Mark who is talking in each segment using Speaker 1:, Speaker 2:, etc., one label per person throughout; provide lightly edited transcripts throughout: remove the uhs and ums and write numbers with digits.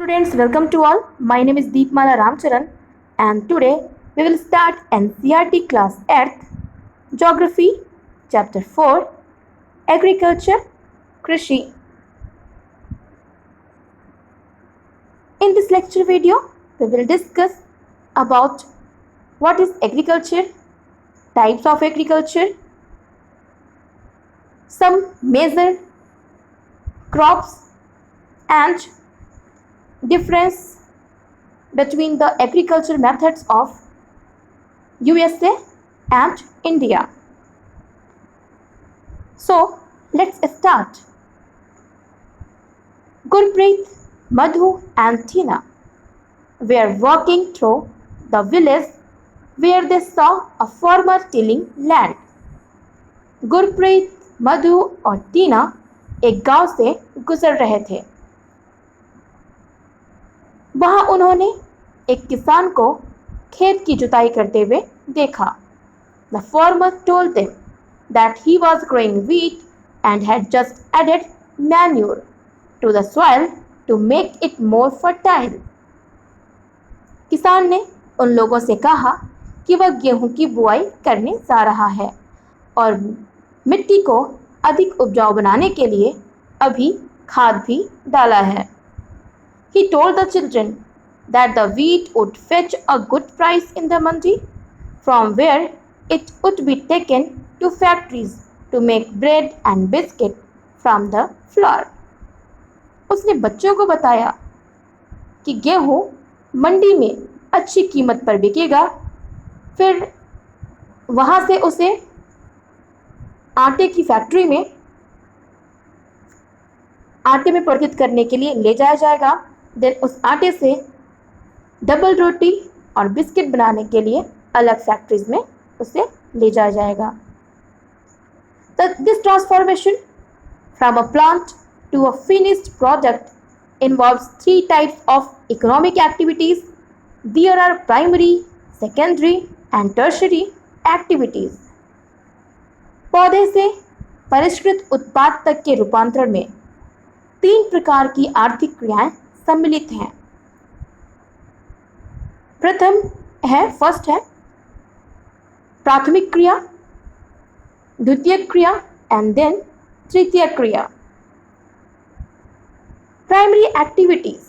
Speaker 1: Students, welcome to all. My name is Deepmala Ramcharan and today we will start NCERT class 8th Geography chapter 4 Agriculture Krishi. In this lecture video we will discuss about what is agriculture, types of agriculture, some major crops and difference between the agriculture methods of USA and India. So let's start. Gurpreet, Madhu and Tina were walking through the village where they saw a farmer tilling land. Gurpreet, मधु और टीना एक गांव से गुजर रहे थे। वहां उन्होंने एक किसान को खेत की जुताई करते हुए देखा। The farmer told them that he was growing wheat and had just added manure to the soil to make it more fertile. किसान ने उन लोगों से कहा कि वह गेहूं की बुआई करने जा रहा है और मिट्टी को अधिक उपजाऊ बनाने के लिए अभी खाद भी डाला है। He told the children that the wheat would fetch a good price in the mandi, from where it would be taken to factories to make bread and biscuit from the flour. उसने बच्चों को बताया कि गेहूं मंडी में अच्छी कीमत पर बिकेगा, फिर वहां से उसे आटे की फैक्ट्री में आटे में परिवर्तित करने के लिए ले जाया जाएगा। देन उस आटे से डबल रोटी और बिस्किट बनाने के लिए अलग फैक्ट्रीज में उसे ले जाया जाएगा। This transformation from a plant to a finished product involves three types of economic activities. There are primary, secondary and tertiary activities. पौधे से परिष्कृत उत्पाद तक के रूपांतरण में तीन प्रकार की आर्थिक क्रियाएं सम्मिलित हैं। फर्स्ट है प्राथमिक क्रिया, द्वितीयक क्रिया एंड देन तृतीयक क्रिया। Primary activities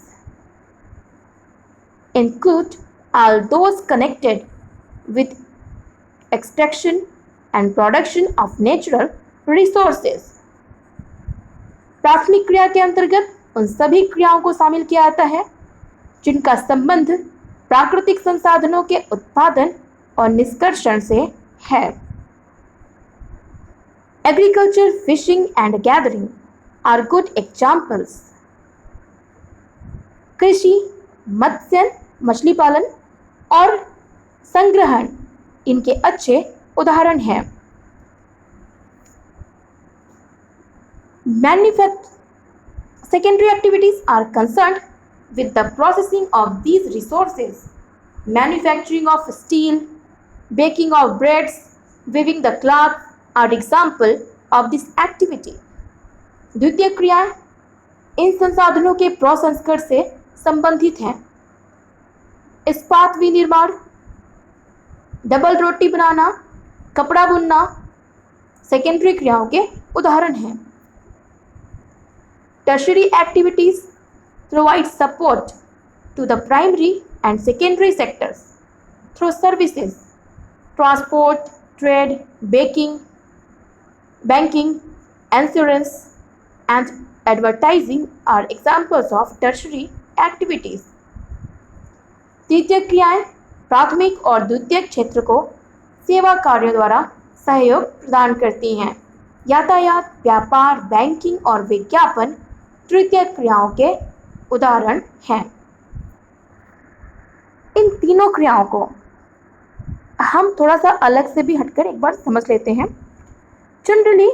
Speaker 1: include all those connected with extraction and production of natural resources. प्राथमिक क्रिया के अंतर्गत उन सभी क्रियाओं को शामिल किया जाता है जिनका संबंध प्राकृतिक संसाधनों के उत्पादन और निष्कर्षण से है। Agriculture, fishing and gathering are good examples. कृषि, मत्स्य, मछली पालन और संग्रहण इनके अच्छे उदाहरण हैं। Secondary activities are concerned with the processing of these resources. Manufacturing of steel, baking of breads, weaving the cloth are example of this activity. द्वितीय क्रियाएं इन संसाधनों के प्रसंस्करण से संबंधित हैं। इस्पात विनिर्माण, डबल रोटी बनाना, कपड़ा बुनना सेकेंडरी क्रियाओं के उदाहरण हैं। Tertiary activities provide support to the primary and secondary sectors through services, transport, trade, banking, insurance, and advertising are examples of tertiary activities. तृतीय क्रियाएं प्राथमिक और द्वितीयक क्षेत्र को सेवा कार्यों द्वारा सहयोग प्रदान करती हैं। यातायात, व्यापार, बैंकिंग और विज्ञापन तृतीय क्रियाओं के उदाहरण हैं। इन तीनों क्रियाओं को हम थोड़ा सा अलग से भी हटकर एक बार समझ लेते हैं। जनरली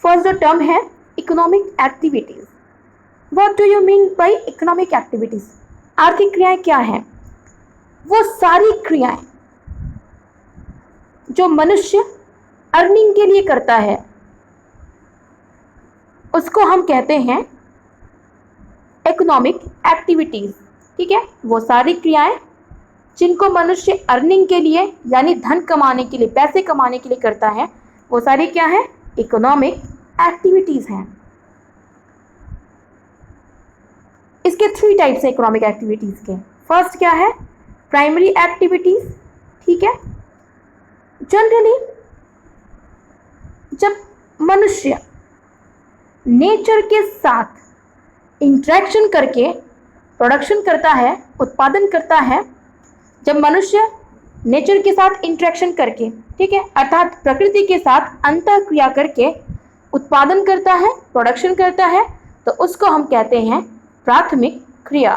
Speaker 1: फर्स्ट जो टर्म है economic activities. What do you mean by economic activities? आर्थिक क्रियाएं क्या हैं? वो सारी क्रियाएं जो मनुष्य अर्निंग के लिए करता है, उसको हम कहते हैं इकोनॉमिक एक्टिविटीज। ठीक है, वो सारी क्रियाएं जिनको मनुष्य अर्निंग के लिए यानी धन कमाने के लिए, पैसे कमाने के लिए करता है, वो सारी क्या है? इकोनॉमिक एक्टिविटीज हैं। इसके 3 टाइप्स है इकोनॉमिक एक्टिविटीज के। फर्स्ट क्या है? Primary activities. ठीक है, जनरली जब मनुष्य नेचर के साथ इंटरेक्शन करके प्रोडक्शन करता है, उत्पादन करता है, जब मनुष्य नेचर के साथ इंटरेक्शन करके, ठीक है, अर्थात प्रकृति के साथ अंतःक्रिया करके उत्पादन करता है, प्रोडक्शन करता है, तो उसको हम कहते हैं प्राथमिक क्रिया।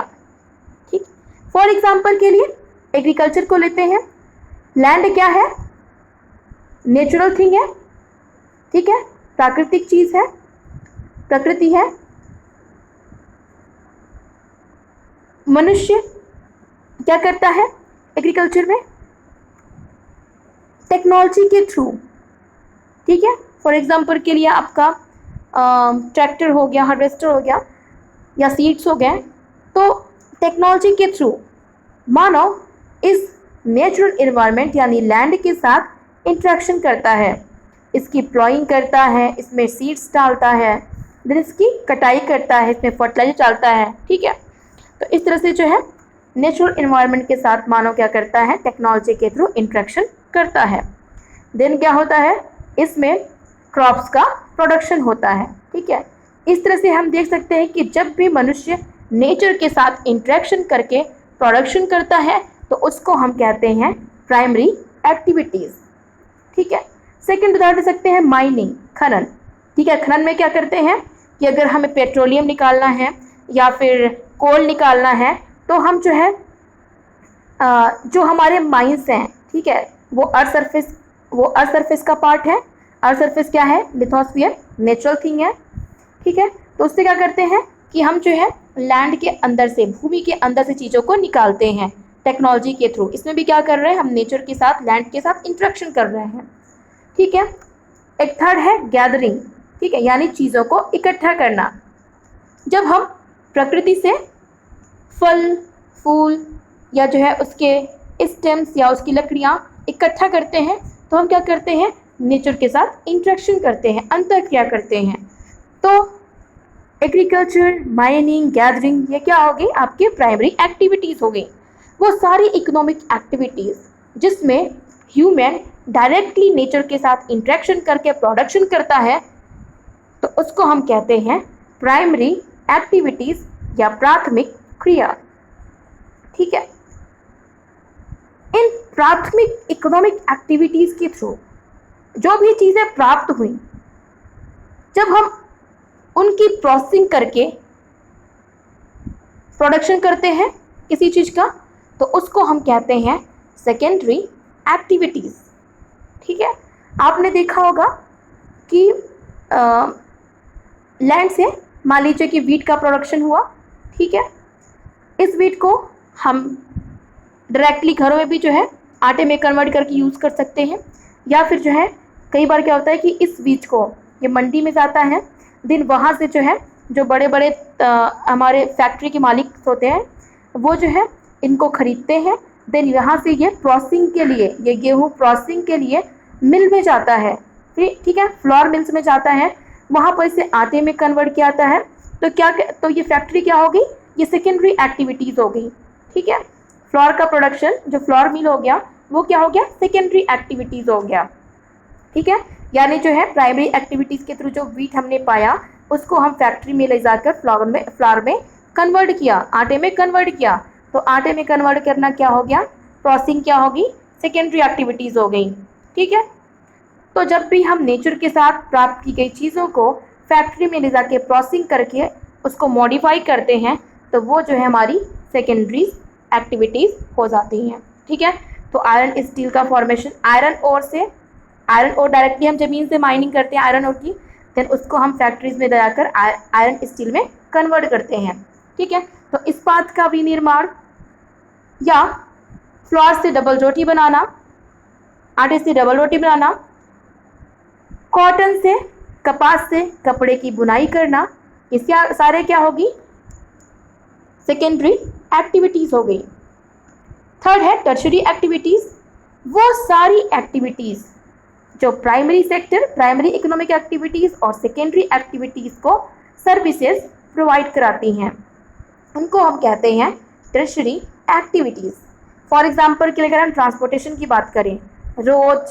Speaker 1: ठीक, फॉर एग्जाम्पल के लिए एग्रीकल्चर को लेते हैं। लैंड क्या है? नेचुरल थिंग है, ठीक है, प्राकृतिक चीज है, प्रकृति है। मनुष्य क्या करता है एग्रीकल्चर में? टेक्नोलॉजी के थ्रू, ठीक है, फॉर एग्जांपल के लिए आपका ट्रैक्टर हो गया, हार्वेस्टर हो गया, या सीड्स हो गए, तो टेक्नोलॉजी के थ्रू मानव इस नेचुरल इन्वायरमेंट यानी लैंड के साथ इंटरेक्शन करता है, इसकी प्लॉइंग करता है, इसमें सीड्स डालता है, देन इसकी कटाई करता है, इसमें फर्टिलाइजर डालता है। ठीक है, तो इस तरह से जो है नेचुरल इन्वायरमेंट के साथ मानव क्या करता है? टेक्नोलॉजी के थ्रू इंटरेक्शन करता है। देन क्या होता है? इसमें क्रॉप्स का प्रोडक्शन होता है। ठीक है, इस तरह से हम देख सकते हैं कि जब भी मनुष्य नेचर के साथ इंटरेक्शन करके प्रोडक्शन करता है तो उसको हम कहते हैं प्राइमरी एक्टिविटीज़। ठीक है, सेकंड उदाहरण दे सकते हैं माइनिंग, खनन। ठीक है, खनन में क्या करते हैं कि अगर हमें पेट्रोलियम निकालना है या फिर कोल निकालना है तो हम जो है जो हमारे माइंस हैं, ठीक है, वो अर्थ सरफेस का पार्ट है। अर्थ सरफेस क्या है? लिथोस्फीयर, नेचुरल थिंग है। ठीक है, तो उससे क्या करते हैं कि हम जो है लैंड के अंदर से, भूमि के अंदर से चीज़ों को निकालते हैं टेक्नोलॉजी के थ्रू। इसमें भी क्या कर रहे हैं? हम नेचर के साथ, लैंड के साथ इंटरेक्शन कर रहे हैं। ठीक है, एक थर्ड है गैदरिंग। ठीक है, यानी चीज़ों को इकट्ठा करना। जब हम प्रकृति से फल फूल या जो है उसके स्टेम्स या उसकी लकड़ियाँ इकट्ठा करते हैं तो हम क्या करते हैं? नेचर के साथ इंटरेक्शन करते हैं, अंतःक्रिया करते हैं। तो एग्रीकल्चर, माइनिंग, गैदरिंग, ये क्या हो गई? आपकी प्राइमरी एक्टिविटीज़ हो गई। वो सारी इकोनॉमिक एक्टिविटीज़ जिसमें ह्यूमन डायरेक्टली नेचर के साथ इंटरेक्शन करके प्रोडक्शन करता है तो उसको हम कहते हैं प्राइमरी एक्टिविटीज़ या प्राथमिक क्रिया। ठीक है, इन प्राथमिक इकोनॉमिक एक्टिविटीज़ के थ्रू जो भी चीज़ें प्राप्त हुई, जब हम उनकी प्रोसेसिंग करके प्रोडक्शन करते हैं किसी चीज़ का तो उसको हम कहते हैं सेकेंडरी एक्टिविटीज़। ठीक है, आपने देखा होगा कि लैंड से मान लीजिए कि वीट का प्रोडक्शन हुआ। ठीक है, इस वीट को हम डायरेक्टली घरों में भी जो है आटे में कन्वर्ट करके यूज़ कर सकते हैं, या फिर जो है कई बार क्या होता है कि इस बीज को ये मंडी में जाता है, दिन वहाँ से जो है जो बड़े बड़े हमारे फैक्ट्री के मालिक होते हैं वो जो है इनको खरीदते हैं। देन यहाँ से ये प्रोसेसिंग के लिए, ये गेहूँ प्रोसेसिंग के लिए मिल में जाता है। ठीक है, फ्लोर मिल्स में जाता है, वहाँ पर इसे आटे में कन्वर्ट किया जाता है। तो ये फैक्ट्री क्या हो गई? ये सेकेंडरी एक्टिविटीज़ हो गई। ठीक है, फ्लोर का प्रोडक्शन, जो फ्लोर मिल हो गया वो क्या हो गया? सेकेंडरी एक्टिविटीज़ हो गया। ठीक है, यानी जो है प्राइमरी एक्टिविटीज़ के थ्रू जो वीट हमने पाया उसको हम फैक्ट्री में ले जाकर फ्लोर में कन्वर्ट किया, आटे में कन्वर्ट किया। तो आटे में कन्वर्ट करना क्या हो गया? प्रोसेसिंग क्या होगी? सेकेंडरी एक्टिविटीज़ हो गई। ठीक है, तो जब भी हम नेचर के साथ प्राप्त की गई चीज़ों को फैक्ट्री में ले जाके प्रोसेसिंग करके उसको मॉडिफाई करते हैं तो वो जो है हमारी सेकेंडरी एक्टिविटीज़ हो जाती हैं। ठीक है, तो आयरन स्टील का फॉर्मेशन, आयरन ओर डायरेक्टली हम ज़मीन से माइनिंग करते हैं आयरन ओर की, देन उसको हम फैक्ट्रीज में ले जाकर आयरन स्टील में कन्वर्ट करते हैं। ठीक है, तो इस्पात का विनिर्माण या फ्लोर से डबल रोटी बनाना, आटे से डबल रोटी बनाना, कॉटन से कपास से कपड़े की बुनाई करना, ये सारे क्या होगी, सेकेंडरी एक्टिविटीज हो गई। थर्ड है टर्शरी एक्टिविटीज, वो सारी एक्टिविटीज जो primary sector, primary economic activities और सेकेंडरी एक्टिविटीज को सर्विसेज प्रोवाइड कराती हैं, उनको हम कहते हैं टर्शरी एक्टिविटीज। फॉर एग्जाम्पल के लिए अगर हम ट्रांसपोर्टेशन की बात करें, रोड,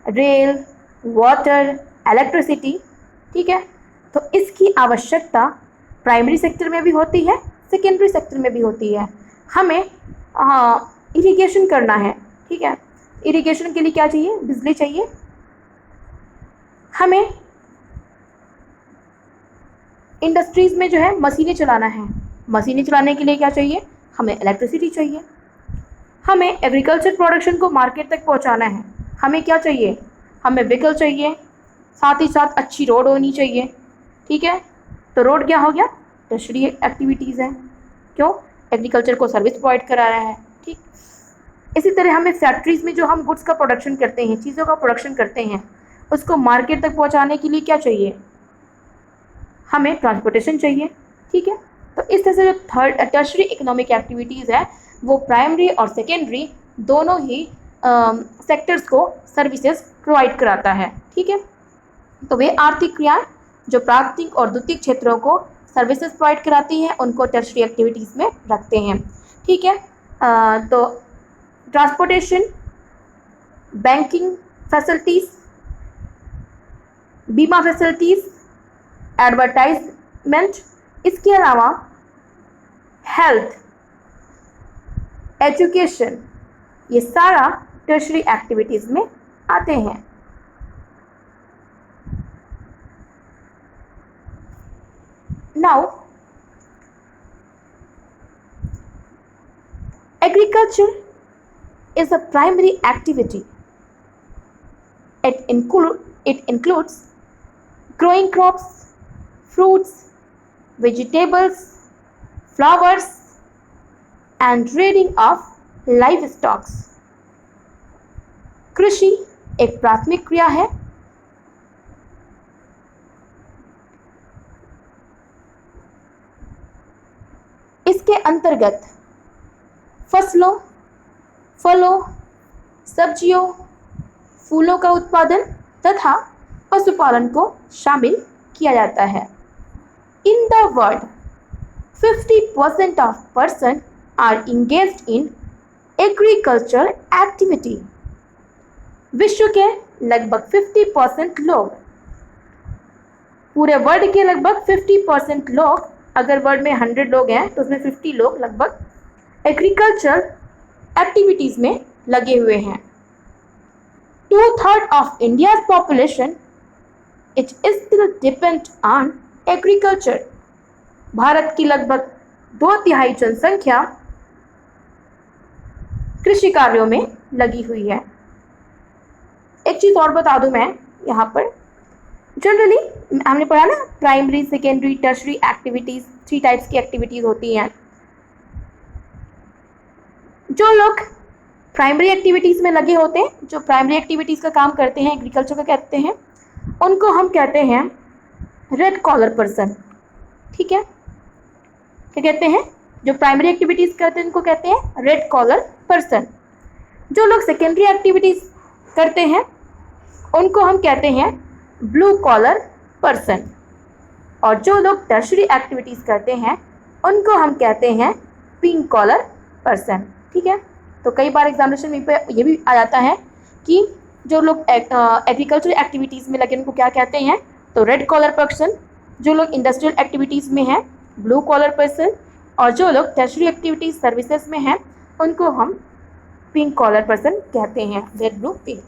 Speaker 1: रेल, वाटर, इलेक्ट्रिसिटी, ठीक है, तो इसकी आवश्यकता प्राइमरी सेक्टर में भी होती है, सेकेंडरी सेक्टर में भी होती है। हमें इरिगेशन करना है, ठीक है, इरिगेशन के लिए क्या चाहिए, बिजली चाहिए। हमें इंडस्ट्रीज में जो है मशीनें चलाना है, मशीनें चलाने के लिए क्या चाहिए, हमें इलेक्ट्रिसिटी चाहिए। हमें एग्रीकल्चर प्रोडक्शन को मार्केट तक पहुंचाना है, हमें क्या चाहिए, हमें व्हीकल चाहिए, साथ ही साथ अच्छी रोड होनी चाहिए, ठीक है। तो रोड क्या हो गया, टर्शरी एक्टिविटीज़ है, क्यों, एग्रीकल्चर को सर्विस प्रोवाइड करा रहा है, ठीक। इसी तरह हमें फैक्ट्रीज़ में जो हम गुड्स का प्रोडक्शन करते हैं, चीज़ों का प्रोडक्शन करते हैं, उसको मार्केट तक पहुंचाने के लिए क्या चाहिए, हमें ट्रांसपोर्टेशन चाहिए, ठीक है। तो इस तरह से जो थर्ड टर्शरी इकोनॉमिक एक्टिविटीज़ है वो प्राइमरी और सेकेंडरी दोनों ही सेक्टर्स को सर्विसेज प्रोवाइड कराता है, ठीक है। तो वे आर्थिक क्रियाएं जो प्राथमिक और द्वितीयक क्षेत्रों को सर्विसेज प्रोवाइड कराती हैं उनको टर्शरी एक्टिविटीज़ में रखते हैं, ठीक है। तो ट्रांसपोर्टेशन, बैंकिंग फैसिलिटीज़, बीमा फैसिलिटीज़, एडवर्टाइजमेंट, इसके अलावा हेल्थ, एजुकेशन, ये सारा टर्शरी एक्टिविटीज़ में आते हैं। Now agriculture is a primary activity. It includes growing crops, fruits, vegetables, flowers, and rearing of livestock. कृषि एक प्राथमिक क्रिया है। इसके अंतर्गत फसलों, फलों, सब्जियों, फूलों का उत्पादन तथा पशुपालन को शामिल किया जाता है। In the world, 50% of persons are engaged in agricultural activity. विश्व के लगभग 50% लोग, पूरे वर्ल्ड के लगभग 50% लोग, अगर वर्ल्ड में 100 लोग हैं तो उसमें 50 लोग लगभग एग्रीकल्चर एक्टिविटीज़ में लगे हुए हैं। 2/3 of India's population it still depend on agriculture. Bharat की लगभग 2/3 जनसंख्या कृषि कार्यों में लगी हुई है। एक चीज़ और बता दूं मैं यहाँ पर, जनरली हमने पढ़ा ना primary, secondary, tertiary activities, 3 types की एक्टिविटीज़ होती हैं। जो लोग प्राइमरी एक्टिविटीज़ में लगे होते हैं, जो प्राइमरी एक्टिविटीज़ का काम करते हैं, एग्रीकल्चर का कहते हैं, उनको हम कहते हैं रेड कॉलर पर्सन, ठीक है। क्या कहते हैं, जो प्राइमरी एक्टिविटीज़ करते हैं उनको कहते हैं रेड कॉलर पर्सन। जो लोग सेकेंडरी एक्टिविटीज़ करते हैं उनको हम कहते हैं ब्लू कॉलर पर्सन, और जो लोग टर्शरी एक्टिविटीज़ करते हैं उनको हम कहते हैं पिंक कॉलर पर्सन, ठीक है। तो कई बार एग्जामिनेशन में पे ये भी आ जाता है कि जो लोग एग्रीकल्चर एक्टिविटीज़ में लगे उनको क्या कहते हैं, तो रेड कॉलर पर्सन। जो लोग इंडस्ट्रियल एक्टिविटीज़ में हैं ब्लू कॉलर पर्सन, और जो लोग टर्शरी एक्टिविटीज़ सर्विसेज में हैं उनको हम पिंक कॉलर पर्सन कहते हैं, रेड, ब्लू, पिंक।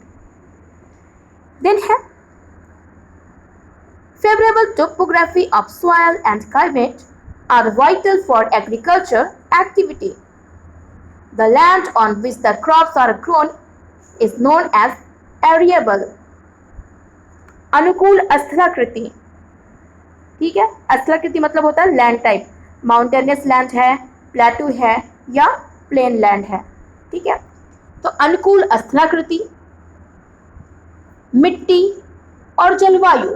Speaker 1: देन है favorable topography of soil and climate are vital for agriculture activity. The land on which the crops are grown is known as arable. अनुकूल स्थलाकृति, ठीक है। स्थलाकृति मतलब होता है लैंड टाइप, माउंटेनियस लैंड है, प्लेटू है या प्लेन लैंड है, ठीक है। तो अनुकूल स्थलाकृति, मिट्टी और जलवायु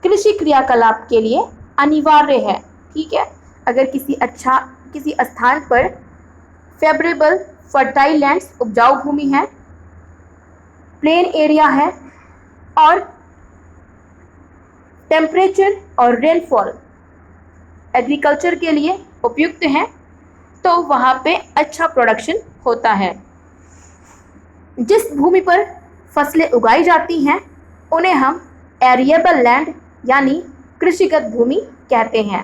Speaker 1: कृषि क्रियाकलाप के लिए अनिवार्य है। ठीक है, अगर किसी स्थान पर फेवरेबल फर्टाइल लैंड्स उपजाऊ भूमि है, प्लेन एरिया है और टेम्परेचर और रेनफॉल एग्रीकल्चर के लिए उपयुक्त है, तो वहाँ पे अच्छा प्रोडक्शन होता है। जिस भूमि पर फसलें उगाई जाती हैं उन्हें हम एरिएबल लैंड यानी कृषिगत भूमि कहते हैं।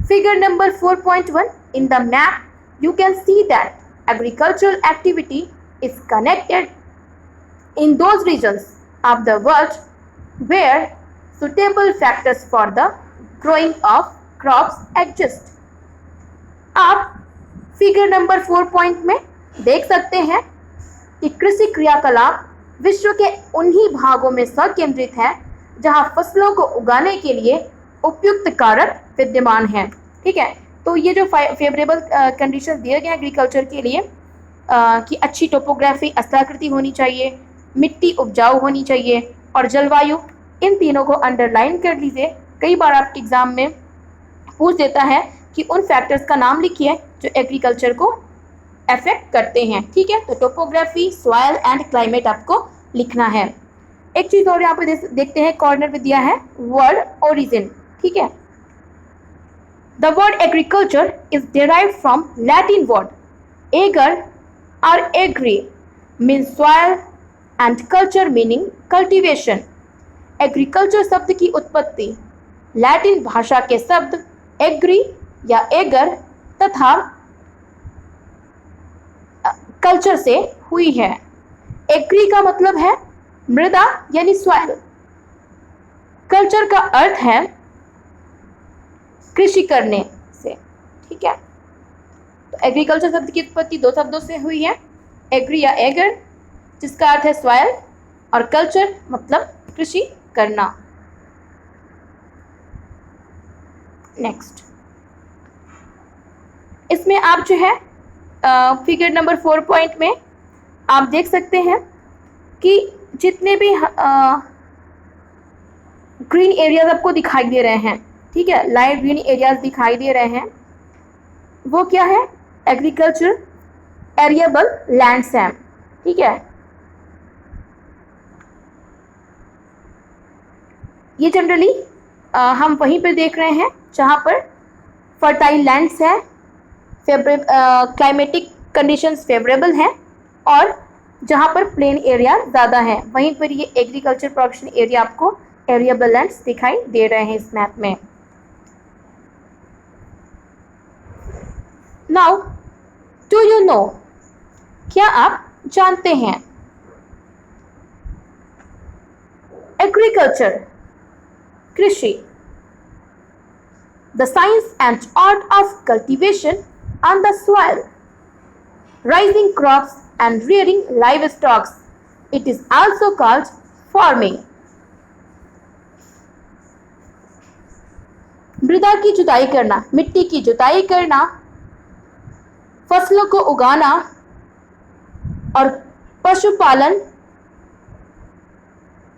Speaker 1: Figure number 4.1 in the map you can see that agricultural activity is connected in those regions of the world where suitable factors for the growing of crops exist। आप फिगर नंबर 4 में देख सकते हैं कि कृषि क्रियाकलाप विश्व के उन्हीं भागों में संकेंद्रित है जहां फसलों को उगाने के लिए उपयुक्त कारक विद्यमान हैं। ठीक है, तो ये जो फेवरेबल कंडीशंस दिए गए हैं एग्रीकल्चर के लिए कि अच्छी टोपोग्राफी, स्थलाकृति होनी चाहिए, मिट्टी उपजाऊ होनी चाहिए और जलवायु, इन तीनों को अंडरलाइन कर लीजिए। कई बार आपके एग्जाम में पूछ देता है कि उन फैक्टर्स का नाम लिखिए जो एग्रीकल्चर को अफेक्ट करते हैं। ठीक है, तो टोपोग्राफी, सॉइल एंड क्लाइमेट आपको लिखना है। एक चीज और यहाँ पे देखते हैं, कॉर्नर में दिया है वर्ड ओरिजिन। ठीक है, the word agriculture is derived from Latin word ager और agri means soil and culture meaning cultivation. Agriculture शब्द की उत्पत्ति लैटिन भाषा के शब्द एग्री या एगर तथा कल्चर से हुई है। एग्री का मतलब है मृदा यानी सॉइल, कल्चर का अर्थ है कृषि करने से। ठीक है, तो एग्रीकल्चर शब्द की उत्पत्ति दो शब्दों से हुई है, एग्री या एगर जिसका अर्थ है सॉइल और कल्चर मतलब कृषि करना। नेक्स्ट, इसमें आप जो है फिगर नंबर 4 में आप देख सकते हैं कि जितने भी ग्रीन एरियाज आपको दिखाई दे रहे हैं, ठीक है, लाइट ग्रीन एरियाज दिखाई दे रहे हैं, वो क्या है? एग्रीकल्चर एरिएबल लैंड्स हैं। ठीक है, ये जनरली हम वहीं पर देख रहे हैं जहाँ पर फर्टाइल लैंड्स है, क्लाइमेटिक कंडीशंस फेवरेबल हैं और जहाँ पर प्लेन एरिया ज़्यादा है, वहीं पर ये एग्रीकल्चर प्रोडक्शन एरिया आपको एरिएबल लैंड्स दिखाई दे रहे हैं इस मैप में। नाउ डू यू नो, क्या आप जानते हैं एग्रीकल्चर कृषि, the science and art of cultivation on the soil, raising crops and rearing livestock. It is also called farming. मृदा की जुताई करना, मिट्टी की जुताई करना, फसलों को उगाना और पशुपालन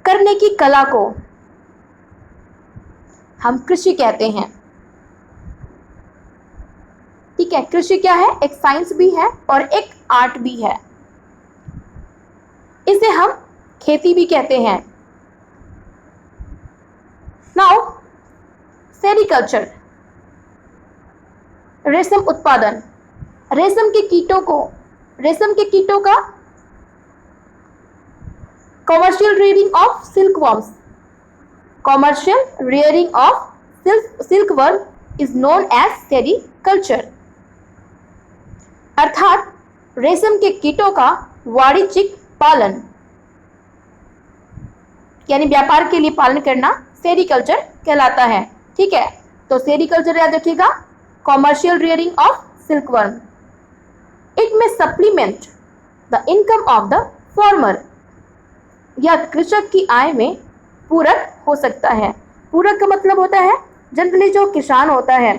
Speaker 1: करने की कला को हम कृषि कहते हैं। ठीक है, कृषि क्या है? एक साइंस भी है और एक आर्ट भी है। इसे हम खेती भी कहते हैं। नाउ सेरीकल्चर, रेशम उत्पादन, रेशम के कीटों का commercial rearing of silkworms, commercial rearing of silkworm is known as sericulture। अर्थात रेशम के कीटों का वाणिज्यिक पालन यानी व्यापार के लिए पालन करना सेरीकल्चर कहलाता है। ठीक है, तो सेरीकल्चर याद रखिएगा, commercial rearing of silkworm. It में supplement the income of the farmer, यह कृषक की आय में पूरक हो सकता है। पूरक का मतलब होता है जनरली जो किसान होता है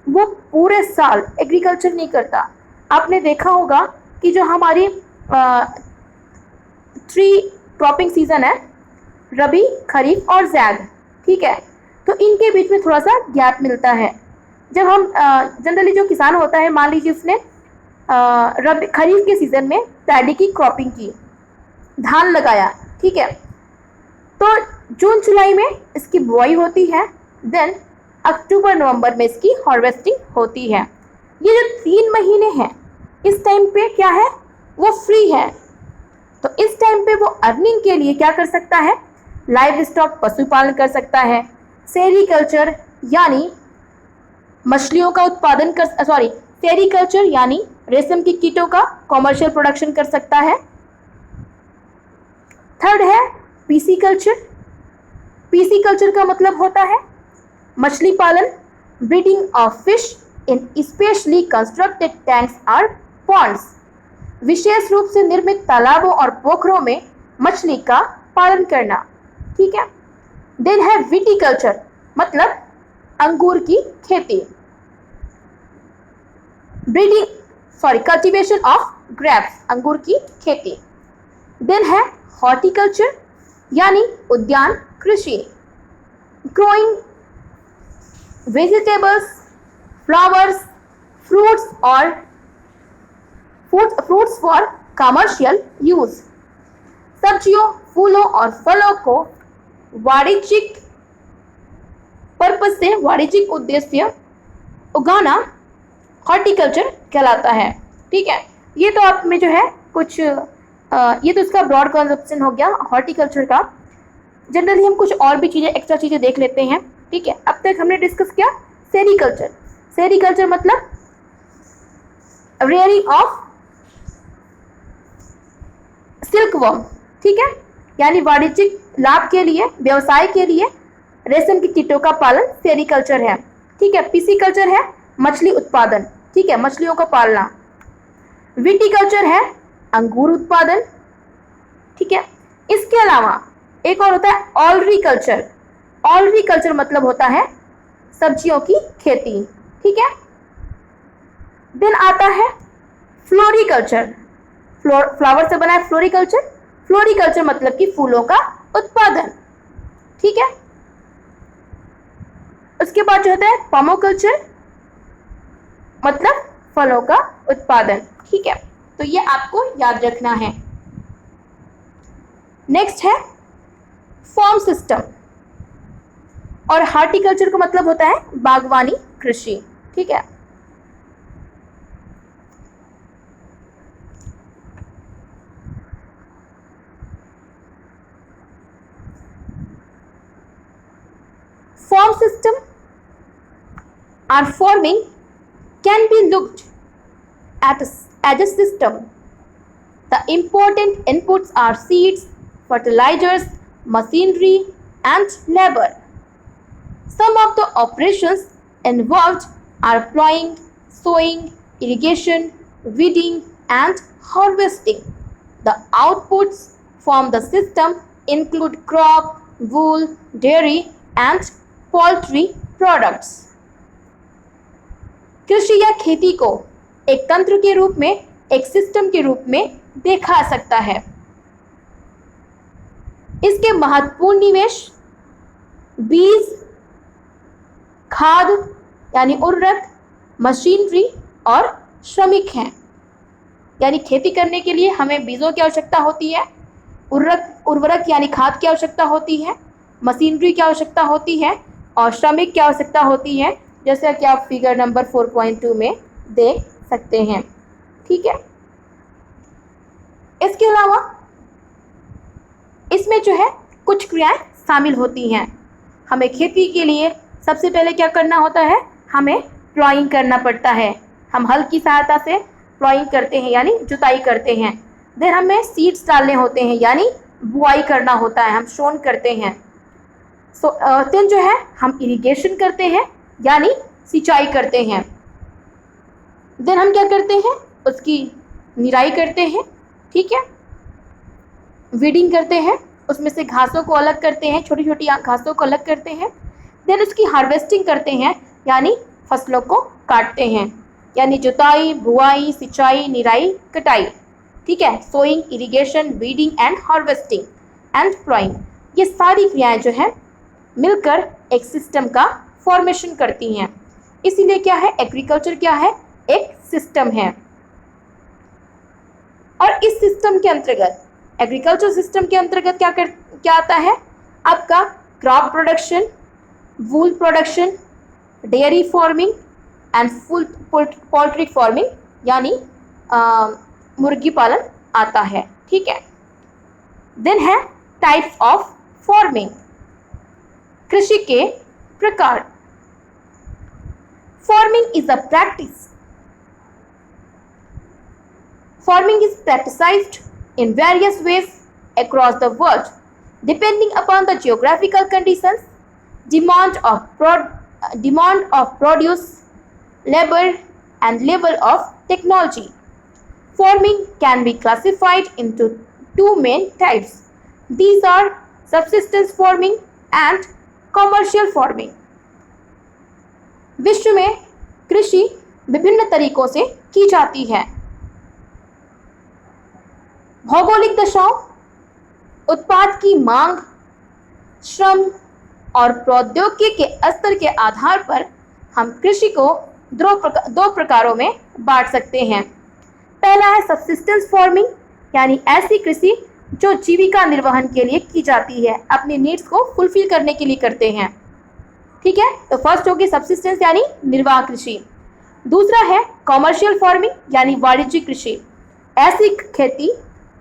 Speaker 1: वो पूरे साल एग्रीकल्चर नहीं करता। आपने देखा होगा कि जो हमारी ट्री क्रॉपिंग सीजन है, रबी, खरीफ और ज़ैद, ठीक है। तो इनके बीच में थोड़ा सा गैप मिलता है। जब हम जनरली जो किसान होता है, मान लीजिए उसने रबी खरीफ के सीज़न में पैडी की क्रॉपिंग की, धान लगाया, ठीक है। तो जून जुलाई में इसकी बुआई होती है, देन अक्टूबर नवंबर में इसकी हार्वेस्टिंग होती है। ये जो 3 महीने हैं, इस टाइम पे क्या है, वो फ्री है। तो इस टाइम पे वो अर्निंग के लिए क्या कर सकता है, लाइव स्टॉक पशुपालन कर सकता है, सेरीकल्चर यानी मछलियों का उत्पादन सेरीकल्चर यानी रेशम की कीटों का कॉमर्शियल प्रोडक्शन कर सकता है। थर्ड है पीसीकल्चर। पीसीकल्चर का मतलब होता है मछली पालन, breeding of fish in specially constructed tanks और पॉन्ड्स, विशेष रूप से निर्मित तालाबों और पोखरों में मछली का पालन करना, ठीक है। देन है विटीकल्चर, मतलब अंगूर की खेती, कल्टीवेशन ऑफ ग्रेप्स, अंगूर की खेती। देन है हॉर्टिकल्चर यानी उद्यान कृषि, growing vegetables, flowers, fruits for commercial use, सब्जियों, फूलों और फलों को वाणिज्यिक पर्पस से, वाणिज्यिक उद्देश्य उगाना हॉर्टिकल्चर कहलाता है, ठीक है। ये तो आप में जो है कुछ ये तो इसका ब्रॉड कंसेप्शन हो गया हॉर्टिकल्चर का। जनरली हम कुछ और भी चीज़ें, एक्स्ट्रा चीज़ें देख लेते हैं, ठीक है। अब तक हमने डिस्कस किया सेरीकल्चर। सेरीकल्चर मतलब रेयरिंग ऑफ सिल्कवर्म, ठीक है, यानी वाणिज्यिक लाभ के लिए, व्यवसाय के लिए रेशम की कीटों का पालन सेरीकल्चर है, ठीक है। पीसीकल्चर है मछली उत्पादन, ठीक है, मछलियों को पालना। विटीकल्चर है अंगूर उत्पादन, ठीक है। इसके अलावा एक और होता है ऑलरीकल्चर। ऑलरीकल्चर मतलब होता है सब्जियों की खेती, ठीक है। देन आता है फ्लोरिकल्चर। फ्लावर से बना है फ्लोरिकल्चर। फ्लोरिकल्चर मतलब कि फूलों का उत्पादन, ठीक है। उसके बाद जो होता है पर्माकल्चर, मतलब फलों का उत्पादन, ठीक है। तो ये आपको याद रखना है। नेक्स्ट है फार्म सिस्टम, और हार्टिकल्चर का मतलब होता है बागवानी कृषि, ठीक है। Farm system or farming can be looked at as a system. The important inputs are seeds, fertilizers, machinery, and labor. Some of the operations involved are plowing, sowing, irrigation, weeding, and harvesting. The outputs from the system include crop, wool, dairy, and poultry products. कृषि या खेती को एक तंत्र के रूप में, एक सिस्टम के रूप में देखा सकता है। इसके महत्वपूर्ण निवेश बीज, खाद यानी उर्वरक, मशीनरी और श्रमिक हैं। यानी खेती करने के लिए हमें बीजों की आवश्यकता होती है, उर्वरक यानी खाद की आवश्यकता होती है, मशीनरी की आवश्यकता होती है और श्रमिक की आवश्यकता होती है, जैसा कि आप फिगर नंबर 4.2 में देख सकते हैं, ठीक है। इसके अलावा इसमें जो है कुछ क्रियाएं शामिल होती हैं। हमें खेती के लिए सबसे पहले क्या करना होता है, हमें प्लॉइंग करना पड़ता है। हम हल की सहायता से प्लॉइंग करते हैं यानी जुताई करते हैं। देन हमें सीड्स डालने होते हैं यानी बुआई करना होता है, हम सोन करते हैं। देन जो है हम इरिगेशन करते हैं यानी सिंचाई करते हैं। देन हम क्या करते हैं, उसकी निराई करते हैं, ठीक है। वीडिंग करते हैं, उसमें से घासों को अलग करते हैं, छोटी छोटी घासों को अलग करते हैं। देन उसकी हार्वेस्टिंग करते हैं यानी फसलों को काटते हैं, यानी जुताई, बुआई, सिंचाई, निराई, कटाई, ठीक है। Sowing, irrigation, weeding and harvesting and ploughing. ये सारी क्रियाएं जो हैं मिलकर एक सिस्टम का फॉर्मेशन करती हैं। इसीलिए क्या है, एग्रीकल्चर क्या है, एक सिस्टम है। और इस सिस्टम के अंतर्गत, एग्रीकल्चर सिस्टम के अंतर्गत क्या आता है, आपका crop production, wool production, dairy farming and full poultry farming, यानी मुर्गी पालन आता है। ठीक है। देन है टाइप्स ऑफ फार्मिंग, कृषि के प्रकार। Farming is a practice, farming is practiced in various ways across the world depending upon the geographical conditions, demand of produce, labor and level of technology. Farming can be classified into two main types. These are subsistence farming and commercial farming. विश्व में कृषि विभिन्न तरीकों से की जाती है। भौगोलिक दशाओं, उत्पाद की मांग, श्रम और प्रौद्योगिकी के स्तर के आधार पर हम कृषि को दो प्रकारों में बांट सकते हैं। पहला है सब्सिस्टेंस फार्मिंग, यानी ऐसी कृषि जो जीविका निर्वहन के लिए की जाती है, अपनी नीड्स को फुलफिल करने के लिए करते हैं। ठीक है, तो फर्स्ट होगी सब्सिस्टेंस यानी निर्वाह कृषि। दूसरा है कॉमर्शियल फार्मिंग, यानी वाणिज्यिक कृषि,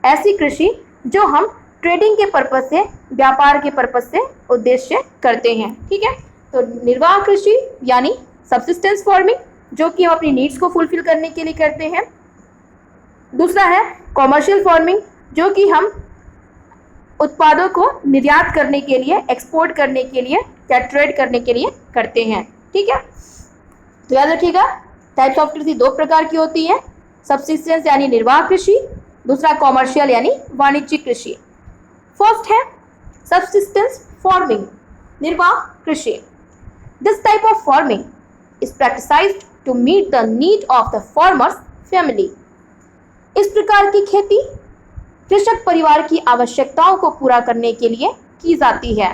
Speaker 1: ऐसी कृषि जो हम ट्रेडिंग के पर्पज से, व्यापार के पर्पज से उद्देश्य करते हैं। ठीक है, तो निर्वाह कृषि यानी सब्सिस्टेंस फार्मिंग, जो कि हम अपनी नीड्स को फुलफिल करने के लिए करते हैं। दूसरा है कॉमर्शियल फार्मिंग, जो कि हम उत्पादों को निर्यात करने के लिए, एक्सपोर्ट करने के लिए या ट्रेड करने के लिए करते हैं। ठीक है, तो याद रखिएगा टाइप्स ऑफ कृषि दो प्रकार की होती है, सब्सिस्टेंस यानी निर्वाह कृषि, दूसरा कॉमर्शियल यानी वाणिज्यिक कृषि। फर्स्ट है सब्सिस्टेंस फार्मिंग, निर्वाह कृषि। This type of farming is practised to meet the need of the farmer's family. इस प्रकार की खेती कृषक परिवार की आवश्यकताओं को पूरा करने के लिए की जाती है।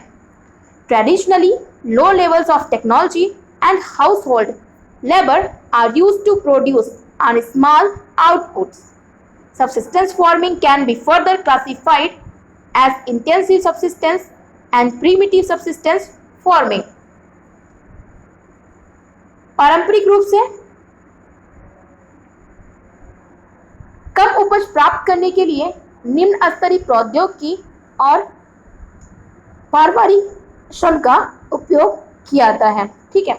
Speaker 1: Traditionally low levels of technology and household labour are used to produce on small outputs. Subsistence farming can be further classified as intensive subsistence and primitive subsistence farming. पारंपरिक रूप से कम उपज प्राप्त करने के लिए निम्न स्तरीय प्रौद्योगिकी और पारिवारिक श्रम का उपयोग किया जाता है। ठीक है,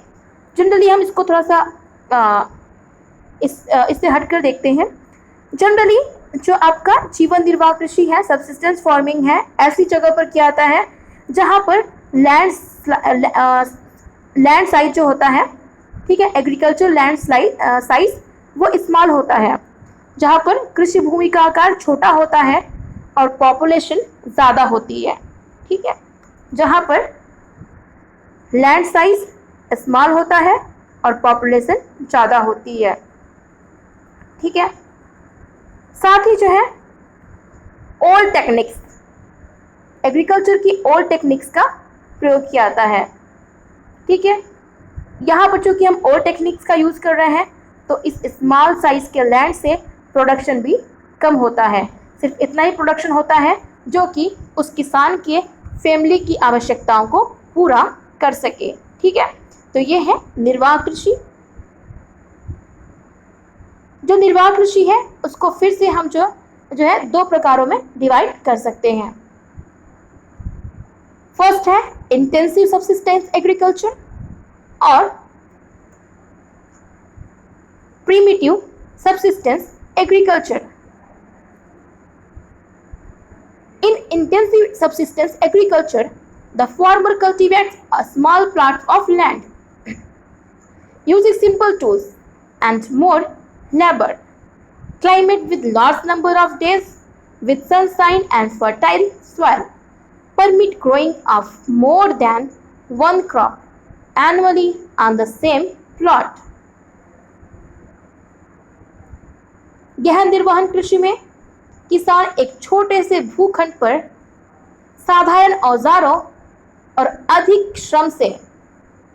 Speaker 1: जनरली हम इसको थोड़ा सा इससे हटकर देखते हैं। जनरली जो आपका जीवन निर्वाह कृषि है, सब्सिस्टेंस फार्मिंग है, ऐसी जगह पर क्या आता है जहाँ पर लैंड साइज जो होता है, ठीक है, एग्रीकल्चर लैंड साइज वो स्मॉल होता है, जहाँ पर कृषि भूमि का आकार छोटा होता है और पॉपुलेशन ज़्यादा होती है। ठीक है, जहाँ पर लैंड साइज स्मॉल होता है और पॉपुलेशन ज़्यादा होती है। ठीक है, साथ ही जो है ओल्ड टेक्निक्स, एग्रीकल्चर की ओल्ड टेक्निक्स का प्रयोग किया जाता है। ठीक है, यहाँ पर चूँकि हम ओल्ड टेक्निक्स का यूज़ कर रहे हैं तो इस स्मॉल साइज के लैंड से प्रोडक्शन भी कम होता है, सिर्फ इतना ही प्रोडक्शन होता है जो कि उस किसान के फैमिली की आवश्यकताओं को पूरा कर सके। ठीक है, तो ये है निर्वाह कृषि। जो निर्वाह कृषि है उसको फिर से हम जो है दो प्रकारों में डिवाइड कर सकते हैं। फर्स्ट है इंटेंसिव सब्सिस्टेंस एग्रीकल्चर और primitive subsistence agriculture. In intensive subsistence agriculture, the farmer cultivates a small plot of land, using simple tools and more labor. Climate with large number of days with sunshine and fertile soil permit growing of more than one crop annually on the same plot. गहन निर्वहन कृषि में किसान एक छोटे से भूखंड पर साधारण औजारों और अधिक श्रम से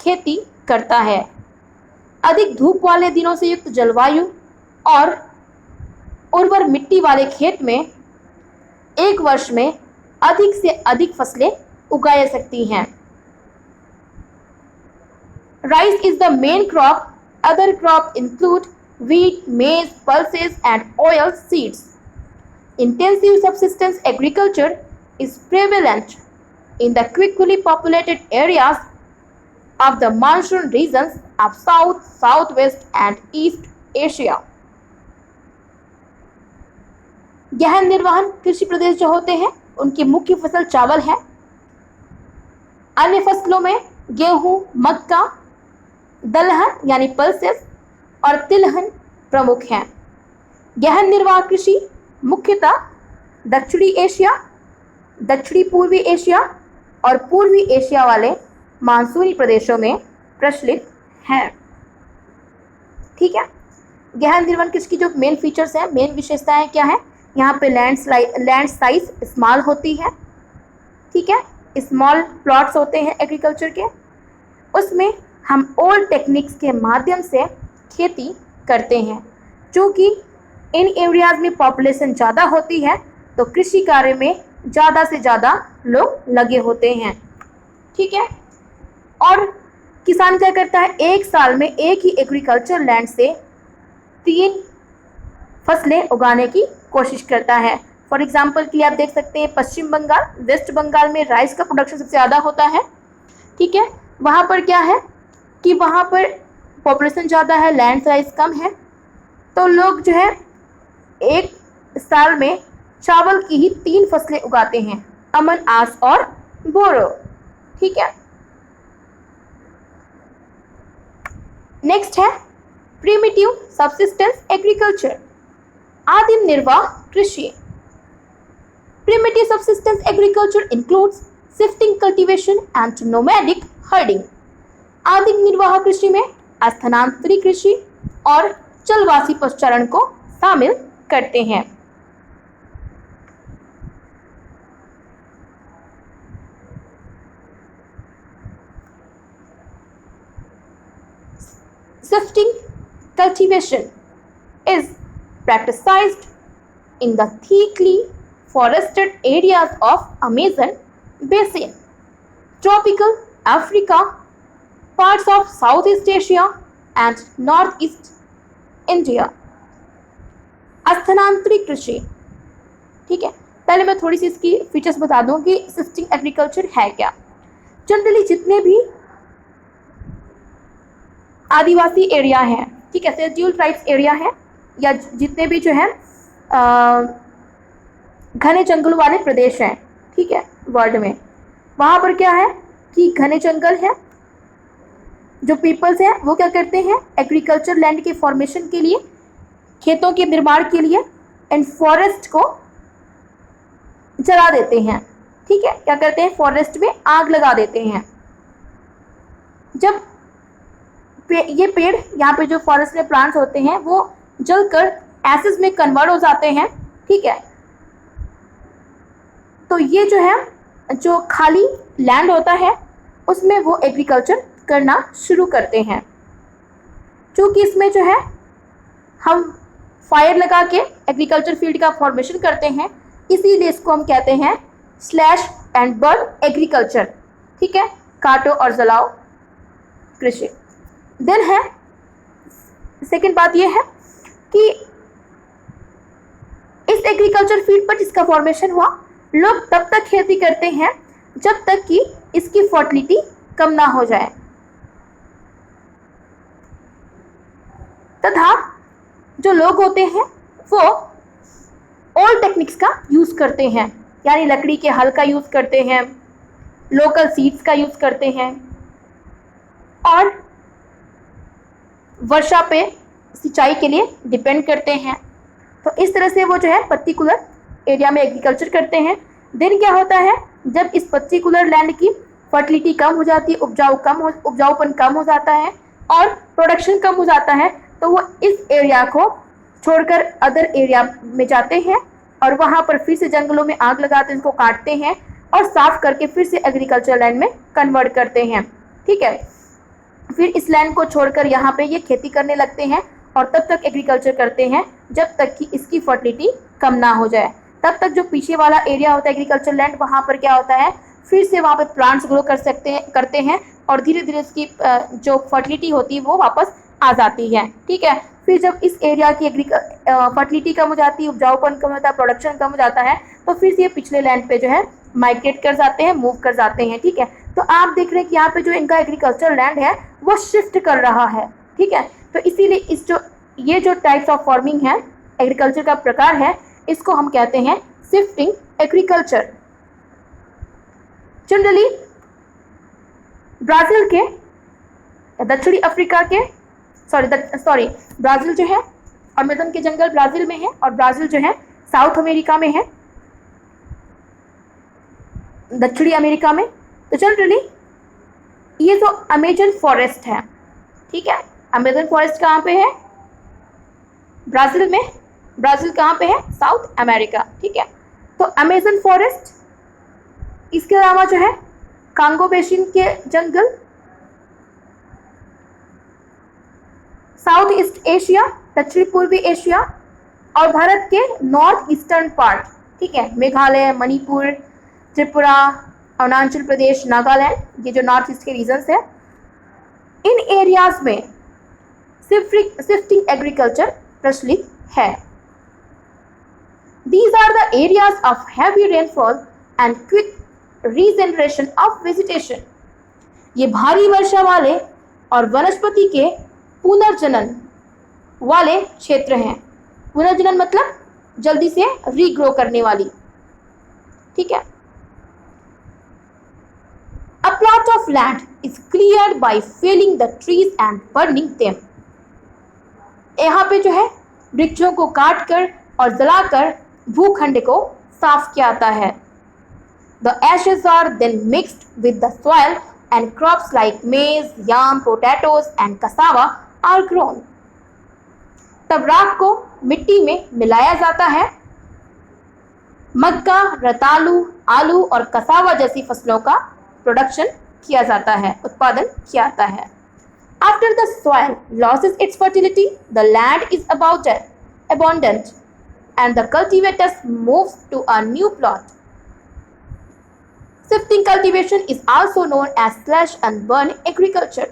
Speaker 1: खेती करता है। अधिक धूप वाले दिनों से युक्त जलवायु और उर्वर मिट्टी वाले खेत में एक वर्ष में अधिक से अधिक फसलें उगाई जा सकती हैं। Rice is the main crop. Other crops include wheat, maize, pulses, and oil seeds. Intensive subsistence agriculture is prevalent in the quickly populated areas of the monsoon regions of South, Southwest, and East Asia. गहन निर्वहन कृषि प्रदेश जो होते हैं उनकी मुख्य फसल चावल है। अन्य फसलों में गेहूं, मक्का, दलहन यानी पल्सेस और तिलहन प्रमुख हैं। गहन निर्वाह कृषि मुख्यतः दक्षिणी एशिया, दक्षिणी पूर्वी एशिया और पूर्वी एशिया वाले मानसूनी प्रदेशों में प्रचलित है। ठीक है, गहन निर्वहन कृषि की जो मेन फीचर्स हैं, मेन विशेषताएं क्या है? यहाँ पे लैंड साइज स्मॉल होती है। ठीक है, स्मॉल प्लॉट्स होते हैं एग्रीकल्चर के, उसमें हम ओल्ड टेक्निक्स के माध्यम से खेती करते हैं। चूँकि इन एरियाज में पॉपुलेशन ज़्यादा होती है तो कृषि कार्य में ज़्यादा से ज़्यादा लोग लगे होते हैं। ठीक है, और किसान क्या करता है? एक साल में एक ही एग्रीकल्चर लैंड से 3 फसलें उगाने की कोशिश करता है। फॉर एग्जाम्पल के लिए आप देख सकते हैं पश्चिम बंगाल, वेस्ट बंगाल में राइस का प्रोडक्शन सबसे ज़्यादा होता है। ठीक है, वहाँ पर क्या है कि वहाँ पर पॉपुलेशन ज़्यादा है, लैंड साइज कम है, तो लोग जो है एक साल में चावल की ही 3 फसलें उगाते हैं, अमन, आस और बोरो। ठीक है, नेक्स्ट है प्रिमिटिव सबसिस्टेंस एग्रीकल्चर, आदिम निर्वाह कृषि। Primitive subsistence agriculture includes shifting cultivation and nomadic herding. आदिम निर्वाह कृषि में स्थानांतरित कृषि और चलवासी पशुचारण को शामिल करते हैं। Shifting cultivation is practiced in the thickly forested areas of Amazon basin, tropical Africa, parts of Southeast Asia and Northeast India. स्थानांतरित कृषि। ठीक है, पहले मैं थोड़ी सी इसकी फीचर्स बता दूं कि शिफ्टिंग एग्रीकल्चर है क्या। जनरली जितने भी आदिवासी एरिया हैं, ठीक है, शेड्यूल ट्राइब्स एरिया है, या जितने भी जो है घने जंगल वाले प्रदेश हैं, ठीक है, वर्ल्ड में, वहाँ पर क्या है कि घने जंगल है, जो पीपल्स हैं वो क्या करते हैं? एग्रीकल्चर लैंड के फॉर्मेशन के लिए, खेतों के निर्माण के लिए एंड फॉरेस्ट को जला देते हैं। ठीक है, क्या करते हैं? फॉरेस्ट में आग लगा देते हैं। जब ये पेड़, यहाँ पे जो फॉरेस्ट में प्लांट्स होते हैं वो जलकर एसिड में कन्वर्ट हो जाते हैं। ठीक है, तो ये जो है, जो खाली लैंड होता है उसमें वो एग्रीकल्चर करना शुरू करते हैं। क्योंकि इसमें जो है हम फायर लगा के एग्रीकल्चर फील्ड का फॉर्मेशन करते हैं, इसीलिए इसको हम कहते हैं स्लैश एंड बर्न एग्रीकल्चर। ठीक है, काटो और जलाओ कृषि। देन है सेकेंड बात ये है कि इस एग्रीकल्चर फील्ड पर जिसका फॉर्मेशन हुआ, लोग तब तक खेती करते हैं जब तक कि इसकी फर्टिलिटी कम ना हो जाए, तथा जो लोग होते हैं वो ओल्ड टेक्निक्स का यूज़ करते हैं, यानी लकड़ी के हल का यूज़ करते हैं, लोकल सीड्स का यूज़ करते हैं और वर्षा पे सिंचाई के लिए डिपेंड करते हैं। तो इस तरह से वो जो है पर्टिकुलर एरिया में एग्रीकल्चर करते हैं। देन क्या होता है, जब इस पर्टिकुलर लैंड की फर्टिलिटी कम हो जाती है, उपजाऊपन कम हो जाता है और प्रोडक्शन कम हो जाता है, तो वो इस एरिया को छोड़कर अदर एरिया में जाते हैं और वहाँ पर फिर से जंगलों में आग लगाते हैं, उनको काटते हैं और साफ करके फिर से एग्रीकल्चर लैंड में कन्वर्ट करते हैं। ठीक है, फिर इस लैंड को छोड़कर यहाँ पे ये खेती करने लगते हैं और तब तक एग्रीकल्चर करते हैं जब तक कि इसकी फर्टिलिटी कम ना हो जाए। तब तक जो पीछे वाला एरिया होता है एग्रीकल्चर लैंड, वहाँ पर क्या होता है, फिर से वहाँ पे प्लांट्स ग्रो करते हैं और धीरे धीरे इसकी जो फर्टिलिटी होती है वो वापस आ जाती है। ठीक है, फिर जब इस एरिया की फर्टिलिटी कम हो जाती है, उपजाऊपन कम होता है, प्रोडक्शन कम हो जाता है, तो फिर से ये पिछले लैंड पे जो है माइग्रेट कर जाते हैं, मूव कर जाते हैं। ठीक है, तो आप देख रहे हैं कि यहाँ पे जो इनका एग्रीकल्चर लैंड है वो शिफ्ट कर रहा है। ठीक है, तो इसीलिए ये जो टाइप्स ऑफ फार्मिंग है, एग्रीकल्चर का प्रकार है, इसको हम कहते हैं शिफ्टिंग एग्रीकल्चर। जनरली ब्राजील के, दक्षिणी अफ्रीका के, ब्राजील जो है, अमेज़न के जंगल ब्राजील में है और ब्राजील जो है साउथ अमेरिका में है, दक्षिणी अमेरिका में। तो जनरली ये जो अमेजन फॉरेस्ट है, ठीक है, अमेजन फॉरेस्ट कहाँ पे है, ब्राजील में। ब्राजील कहाँ पे है, साउथ अमेरिका। ठीक है, तो अमेजन फॉरेस्ट, इसके अलावा जो है कांगो बेसिन के जंगल, साउथ ईस्ट एशिया, दक्षिण पूर्वी एशिया और भारत के नॉर्थ ईस्टर्न पार्ट, ठीक है, मेघालय, मणिपुर, त्रिपुरा, अरुणाचल प्रदेश, नागालैंड, ये जो नॉर्थ ईस्ट के रीजन्स है, इन एरियाज में शिफ्टिंग एग्रीकल्चर प्रचलित है। These are the areas of heavy rainfall and quick regeneration of vegetation. ये भारी वर्षा वाले और वनस्पति के पुनर्जनन वाले क्षेत्र हैं। पुनर्जनन मतलब जल्दी से रीग्रो करने वाली। ठीक है, A plot of land is cleared by felling the trees and burning them. यहाँ पे जो है वृक्षों को काटकर और जलाकर भूखंड को साफ किया जाता है। The ashes are then mixed with the soil and crops like maize, yam, potatoes and cassava are grown. तब राख को मिट्टी में मिलाया जाता है। मक्का, रतालू, आलू और कसावा जैसी फसलों का प्रोडक्शन किया जाता है, उत्पादन किया जाता है। After the soil loses its fertility, the land is abundant and the cultivators moves to a new plot. Shifting cultivation is also known as slash and burn agriculture.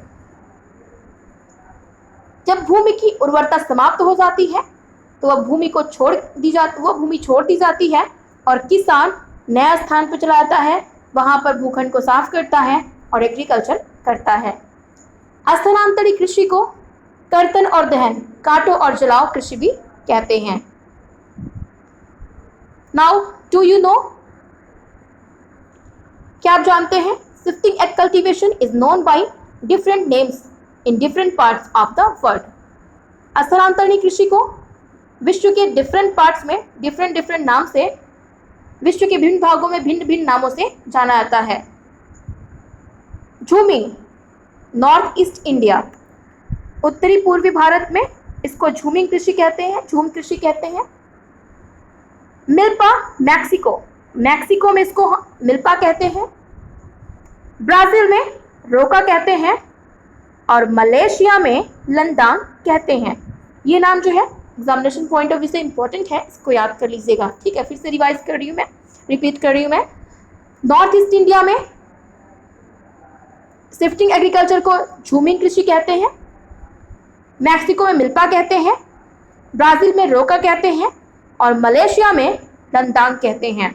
Speaker 1: जब भूमि की उर्वरता समाप्त हो जाती है तो वह भूमि छोड़ दी जाती है और किसान नया स्थान पर चला जाता है, वहां पर भूखंड को साफ करता है और एग्रीकल्चर करता है। स्थानांतरित कृषि को कर्तन और दहन, काटो और जलाओ कृषि भी कहते हैं। नाउ डू यू नो, क्या आप जानते हैं, shifting egg cultivation is known by different names in different parts of the world. स्थानांतरित कृषि को विश्व के डिफरेंट पार्ट्स में डिफरेंट नाम से, विश्व के विभिन्न भागों में भिन्न भिन्न नामों से जाना जाता है। झूमिंग, नॉर्थ ईस्ट इंडिया, उत्तरी पूर्वी भारत में इसको झूमिंग कृषि कहते हैं, झूम कृषि कहते हैं। मिल्पा, मैक्सिको में इसको मिल्पा कहते हैं। ब्राजील में रोका कहते हैं और मलेशिया में लंदांग कहते हैं। ये नाम जो है एग्जामिनेशन पॉइंट ऑफ व्यू से इंपॉर्टेंट है, इसको याद कर लीजिएगा। ठीक है, फिर से रिपीट कर रही हूँ मैं। नॉर्थ ईस्ट इंडिया में शिफ्टिंग एग्रीकल्चर को झूमिंग कृषि कहते हैं, मैक्सिको में मिल्पा कहते हैं, ब्राजील में रोका कहते हैं और मलेशिया में लंदांग कहते हैं।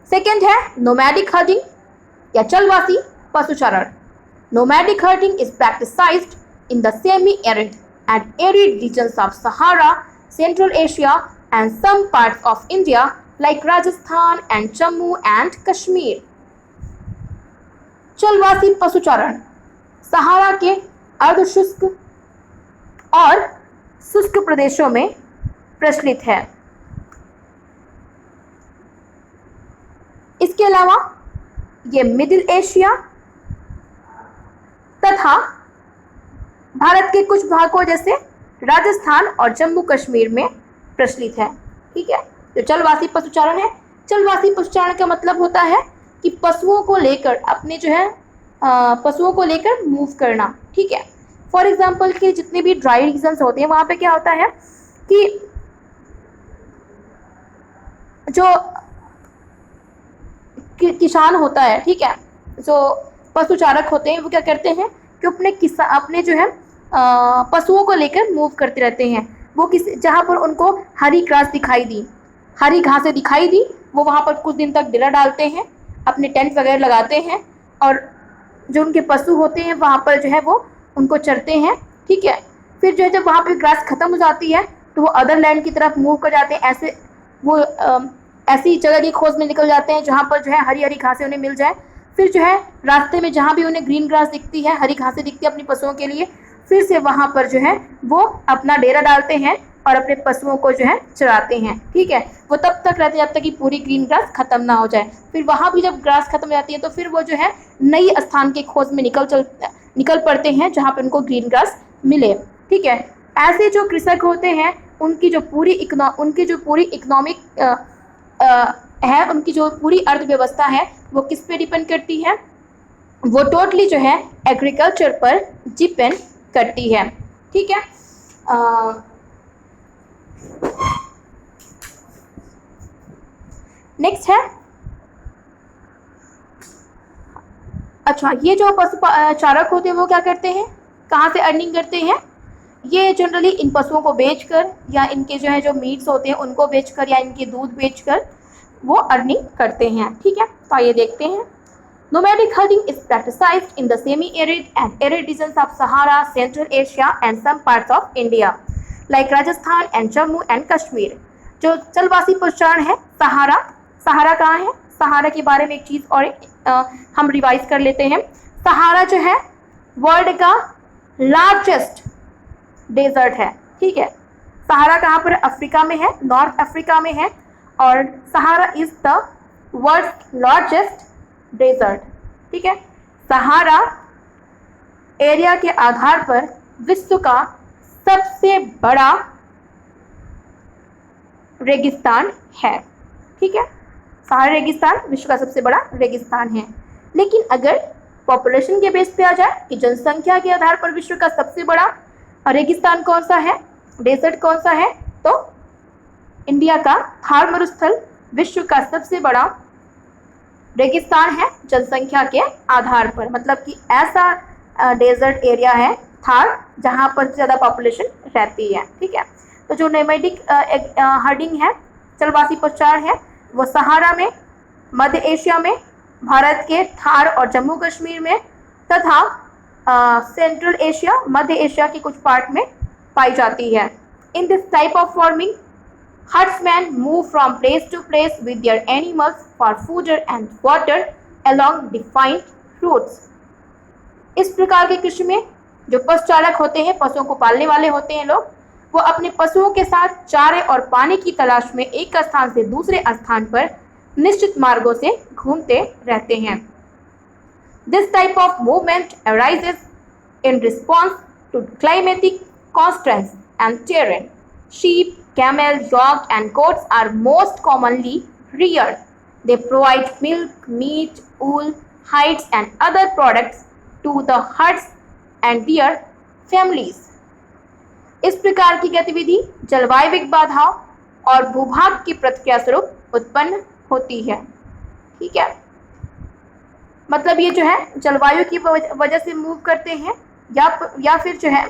Speaker 1: सेकेंड है नोमैडिक हर्डिंग या चलवासी पशुचारण। Nomadic herding is practised in the semi-arid and arid regions of Sahara, Central Asia and some parts of India like Rajasthan and Jammu and Kashmir. चलवासी पशुचारण सहारा के अर्धशुष्क और शुष्क प्रदेशों में प्रचलित है। इसके अलावा ये मिडिल एशिया तथा भारत के कुछ भागों जैसे राजस्थान और जम्मू कश्मीर में प्रचलित है। ठीक है, जो चलवासी पशुचारण है चलवासी पशुचारण का मतलब होता है कि पशुओं को लेकर अपने जो है पशुओं को लेकर मूव करना, ठीक है। फॉर एग्जाम्पल कि जितने भी ड्राई रीजन्स होते हैं वहाँ पे क्या होता है कि जो किसान होता है, ठीक है, जो पशु चारक होते हैं वो क्या करते हैं कि अपने जो है पशुओं को लेकर मूव करते रहते हैं। वो जहाँ पर उनको हरी घास दिखाई दी, हरी घासें दिखाई दी, वो वहाँ पर कुछ दिन तक डेरा डालते हैं, अपने टेंट वगैरह लगाते हैं और जो उनके पशु होते हैं वहाँ पर जो है वो उनको चरते हैं, ठीक है। फिर जो है जब वहाँ पर घास खत्म हो जाती है तो वो अदर लैंड की तरफ मूव कर जाते हैं। ऐसे वो ऐसी जगह की खोज में निकल जाते हैं जहाँ पर जो है हरी हरी घासें उन्हें मिल जाए। फिर जो है रास्ते में जहाँ भी उन्हें ग्रीन ग्रास दिखती है, हरी घासें दिखती है अपनी पशुओं के लिए, फिर से वहाँ पर जो है वो अपना डेरा डालते हैं और अपने पशुओं को जो है चराते हैं, ठीक है। वो तब तक रहते हैं जब तक कि पूरी ग्रीन ग्रास खत्म ना हो जाए। फिर वहाँ भी जब ग्रास खत्म हो जाती है तो फिर वो जो है नई स्थान के खोज में निकल पड़ते हैं जहाँ पर उनको ग्रीन ग्रास मिले, ठीक है। ऐसे जो कृषक होते हैं उनकी जो पूरी इकोनॉमिक है, उनकी जो पूरी अर्थव्यवस्था है वो किस पे डिपेंड करती है, वो टोटली जो है एग्रीकल्चर पर डिपेंड करती है, ठीक है। नेक्स्ट है, अच्छा, ये जो पशु चारक होते हैं वो क्या करते हैं, कहाँ से अर्निंग करते हैं? ये जनरली इन पशुओं को बेचकर या इनके जो है जो मीट्स होते हैं उनको बेचकर या इनके दूध बेचकर वो अर्निंग करते हैं, ठीक है। तो आइए देखते हैं। Nomadic herding is practiced in the semi-arid and arid regions of Sahara, Central Asia and some parts of India, like Rajasthan and Jammu and Kashmir. जो चलवासी पशुचारण है, सहारा कहाँ है? सहारा के बारे में एक चीज़ और हम रिवाइज कर लेते हैं। सहारा जो है वर्ल्ड का लार्जेस्ट डेजर्ट है, ठीक है। सहारा कहाँ पर? अफ्रीका में है, नॉर्थ अफ्रीका में है, और Sahara is the world largest desert, ठीक है। सहारा एरिया के आधार पर विश्व का सबसे बड़ा रेगिस्तान है, ठीक है। सहारा रेगिस्तान विश्व का सबसे बड़ा रेगिस्तान है। लेकिन अगर पॉपुलेशन के बेस पे आ जाए कि जनसंख्या के आधार पर विश्व का सबसे बड़ा रेगिस्तान कौन सा है, डेजर्ट कौन सा है, तो इंडिया का थार मरुस्थल विश्व का सबसे बड़ा रेगिस्तान है जनसंख्या के आधार पर। मतलब कि ऐसा डेजर्ट एरिया है थार जहाँ पर ज़्यादा पॉपुलेशन रहती है, ठीक है। तो जो नोमैडिक हर्डिंग है, चलवासी पशुचारण है, वो सहारा में, मध्य एशिया में, भारत के थार और जम्मू कश्मीर में तथा सेंट्रल एशिया, मध्य एशिया के कुछ पार्ट में पाई जाती है। In this type of farming herdsmen move from place to place with their animals for food and water along defined routes. इस प्रकार के कृषि में जो पशुचारक होते हैं, पशुओं को पालने वाले होते हैं लोग, वो अपने पशुओं के साथ चारे और पानी की तलाश में एक स्थान से दूसरे स्थान पर निश्चित मार्गों से घूमते रहते हैं। This type of movement arises in response to climatic constraints and terrain. Sheep, camel, yak and goats are most commonly reared. They provide milk, meat, wool, hides and other products to the herds and their families. इस प्रकार की गतिविधि जलवायु बाधाओं और भूभाग की प्रतिक्रिया स्वरूप उत्पन्न होती है, ठीक है। मतलब ये जो है जलवायु की वजह से मूव करते हैं या फिर जो है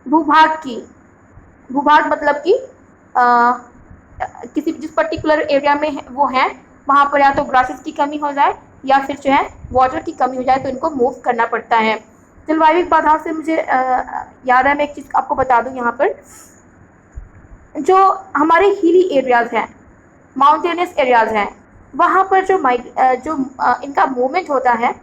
Speaker 1: भूभाग मतलब कि किसी जिस पर्टिकुलर एरिया में वो हैं वहाँ पर या तो ग्रासेस की कमी हो जाए या फिर जो है वाटर की कमी हो जाए तो इनको मूव करना पड़ता है। जलवायु बाधाओं से मुझे याद है, मैं एक चीज़ आपको बता दूं, यहाँ पर जो हमारे हिली एरियाज़ हैं, माउंटेनियस एरियाज़ हैं, वहाँ पर जो इनका मूवमेंट होता है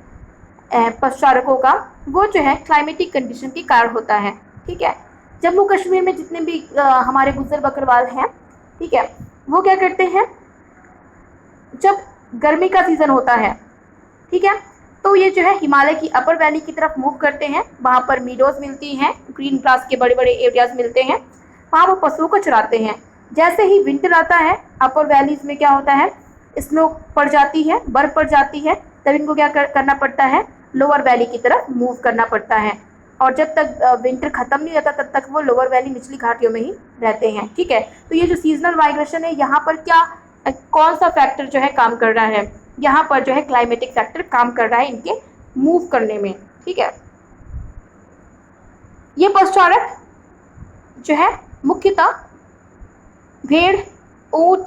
Speaker 1: पशुचारकों का, वो जो है क्लाइमेटिक कंडीशन के कारण होता है, ठीक है। जम्मू कश्मीर में जितने भी हमारे गुज्जर बकरवाल हैं, ठीक है, वो क्या करते हैं, जब गर्मी का सीज़न होता है, ठीक है, तो ये जो है हिमालय की अपर वैली की तरफ मूव करते हैं। वहाँ पर मीडोज़ मिलती हैं, ग्रीन ग्रास के बड़े बड़े एरियाज़ मिलते हैं, वहाँ वो पशुओं को चराते हैं। जैसे ही विंटर आता है, अपर वैलीज़ में क्या होता है, स्नो पड़ जाती है, बर्फ पड़ जाती है, तब इनको क्या करना पड़ता है, लोअर वैली की तरफ मूव करना पड़ता है। और जब तक विंटर खत्म नहीं होता तब तक वो लोअर वैली निचली घाटियों में ही रहते हैं। ठीक है, तो ये जो सीजनल माइग्रेशन है, यहाँ पर क्या कौन सा फैक्टर जो है काम कर रहा है, यहाँ पर जो है क्लाइमेटिक फैक्टर काम कर रहा है इनके मूव करने में। ठीक है, ये पशुचारक जो है मुख्यतः भेड़, ऊंट,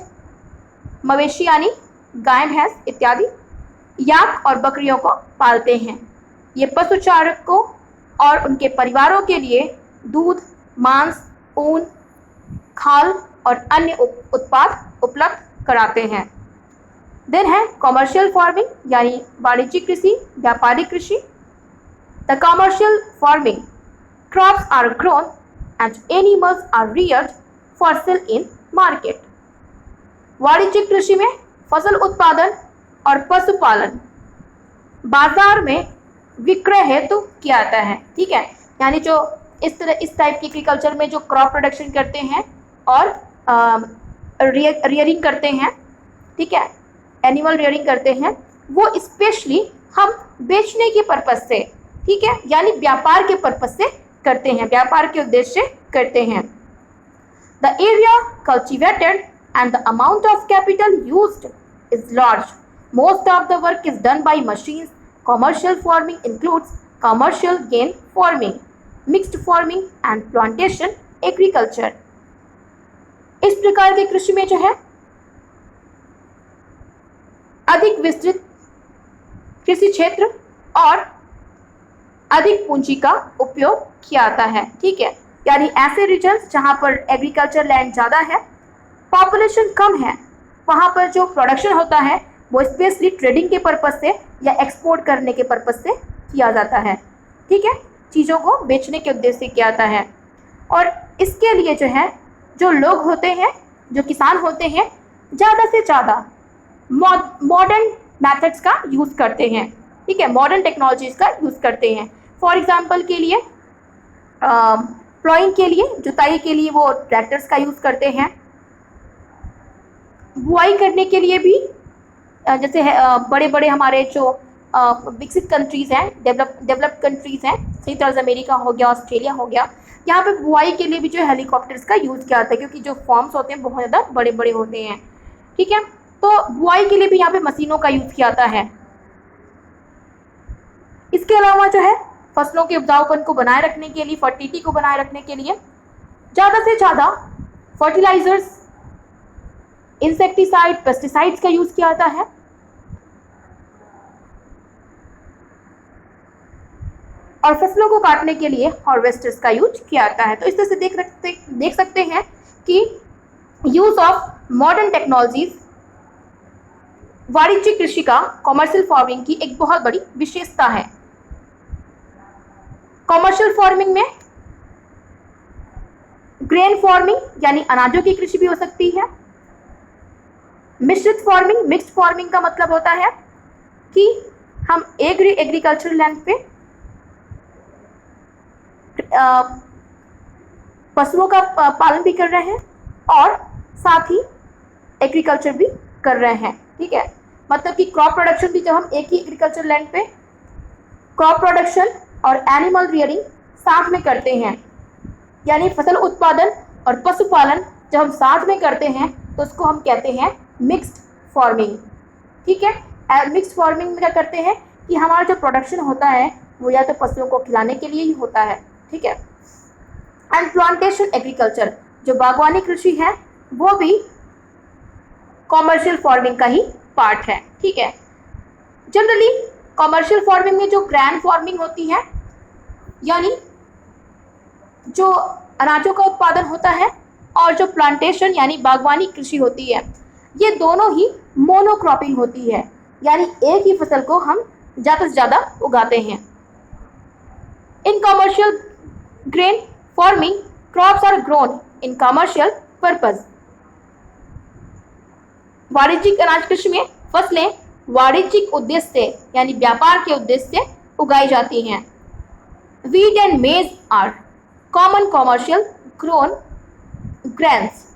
Speaker 1: मवेशी यानी गाय, भैंस इत्यादि, याक और बकरियों को पालते हैं। ये पशुचारक को और उनके परिवारों के लिए दूध, मांस, ऊन, खाल और अन्य उत्पाद उपलब्ध कराते हैं। देन है कॉमर्शियल फार्मिंग यानी वाणिज्यिक कृषि, व्यापारिक कृषि। The commercial farming, crops are grown and animals are reared for sale in market. वाणिज्यिक कृषि में फसल उत्पादन और पशुपालन बाजार में विक्रय हेतु किया जाता है। ठीक है, यानी जो इस टाइप की एग्रीकल्चर में जो क्रॉप प्रोडक्शन करते हैं और रियरिंग करते हैं, ठीक है, एनिमल रियरिंग करते हैं, वो स्पेशली हम बेचने के पर्पज से, ठीक है, यानी व्यापार के पर्पज से करते हैं, व्यापार के उद्देश्य से करते हैं। The area cultivated and the amount of capital used is large. Most of the work is done by machines. Commercial farming includes commercial gain farming, mixed farming and plantation agriculture. इस प्रकार के कृषि में जो है अधिक विस्तृत कृषि क्षेत्र और अधिक पूंजी का उपयोग किया जाता है। ठीक है, यानी ऐसे रीजन्स जहां पर एग्रीकल्चर लैंड ज़्यादा है, पॉपुलेशन कम है, वहाँ पर जो प्रोडक्शन होता है वो स्पेशली ट्रेडिंग के पर्पज से या एक्सपोर्ट करने के पर्पज से किया जाता है। ठीक है, चीज़ों को बेचने के उद्देश्य से किया जाता है। और इसके लिए जो है जो लोग होते हैं, जो किसान होते हैं, ज़्यादा से ज़्यादा मॉडर्न मैथड्स का यूज़ करते हैं। ठीक है, मॉडर्न टेक्नोलॉजीज़ का यूज़ करते हैं। फॉर एग्जांपल के लिए प्लॉइंग के लिए, जुताई के लिए वो ट्रैक्टर्स का यूज़ करते हैं। बुआई करने के लिए भी जैसे बड़े बड़े हमारे जो विकसित कंट्रीज़ हैं, डेवलप्ड कंट्रीज़ हैं, साउथ अमेरिका हो गया, ऑस्ट्रेलिया हो गया, यहाँ पे बुआई के लिए भी जो हेलीकॉप्टर्स का यूज़ किया जाता है, क्योंकि जो फॉर्म्स होते हैं बहुत ज़्यादा बड़े बड़े होते हैं। ठीक है, तो बुआई के लिए भी यहाँ पे मशीनों का यूज़ किया जाता है। इसके अलावा जो है फसलों के उपजाऊपन को बनाए रखने के लिए, फर्टिलिटी को बनाए रखने के लिए ज़्यादा से ज़्यादा फर्टिलाइजर्स, इंसेक्टिसाइड, पेस्टिसाइड्स का यूज किया जाता है। और फसलों को काटने के लिए हार्वेस्टर्स का यूज किया जाता है। तो इस तरह से देख सकते हैं कि यूज ऑफ मॉडर्न टेक्नोलॉजीज वाणिज्यिक कृषि का कॉमर्शियल फार्मिंग की एक बहुत बड़ी विशेषता है। कॉमर्शियल फार्मिंग में ग्रेन फार्मिंग यानी अनाजों की कृषि भी हो सकती है। मिश्रित फार्मिंग, मिक्स्ड फार्मिंग का मतलब होता है कि हम एग्रीकल्चर लैंड पे पशुओं का पालन भी कर रहे हैं और साथ ही एग्रीकल्चर भी कर रहे हैं। ठीक है, मतलब कि क्रॉप प्रोडक्शन भी जब हम एक ही एग्रीकल्चर लैंड पे क्रॉप प्रोडक्शन और एनिमल रियरिंग साथ में करते हैं, यानी फसल उत्पादन और पशुपालन जब हम साथ में करते हैं तो उसको हम कहते हैं मिक्स्ड फार्मिंग। ठीक है, मिक्स्ड फार्मिंग में क्या करते हैं कि हमारा जो प्रोडक्शन होता है वो या तो पशुओं को खिलाने के लिए ही होता है। ठीक है, एंड प्लांटेशन एग्रीकल्चर, जो बागवानी कृषि है, वो भी कॉमर्शियल फार्मिंग का ही पार्ट है। ठीक है, जनरली कॉमर्शियल फार्मिंग में जो ग्रैंड फार्मिंग होती है, यानी जो अनाजों का उत्पादन होता है, और जो प्लांटेशन यानी बागवानी कृषि होती है, ये दोनों ही मोनोक्रॉपिंग होती है, यानी एक ही फसल को हम ज़्यादा से ज़्यादा उगाते हैं। In commercial grain farming, crops are grown in commercial purpose. वाणिज्यिक अनाज कृषि में फसलें वाणिज्यिक उद्देश्य से यानी व्यापार के उद्देश्य से उगाई जाती हैं। Wheat and maize are common commercial grown grains.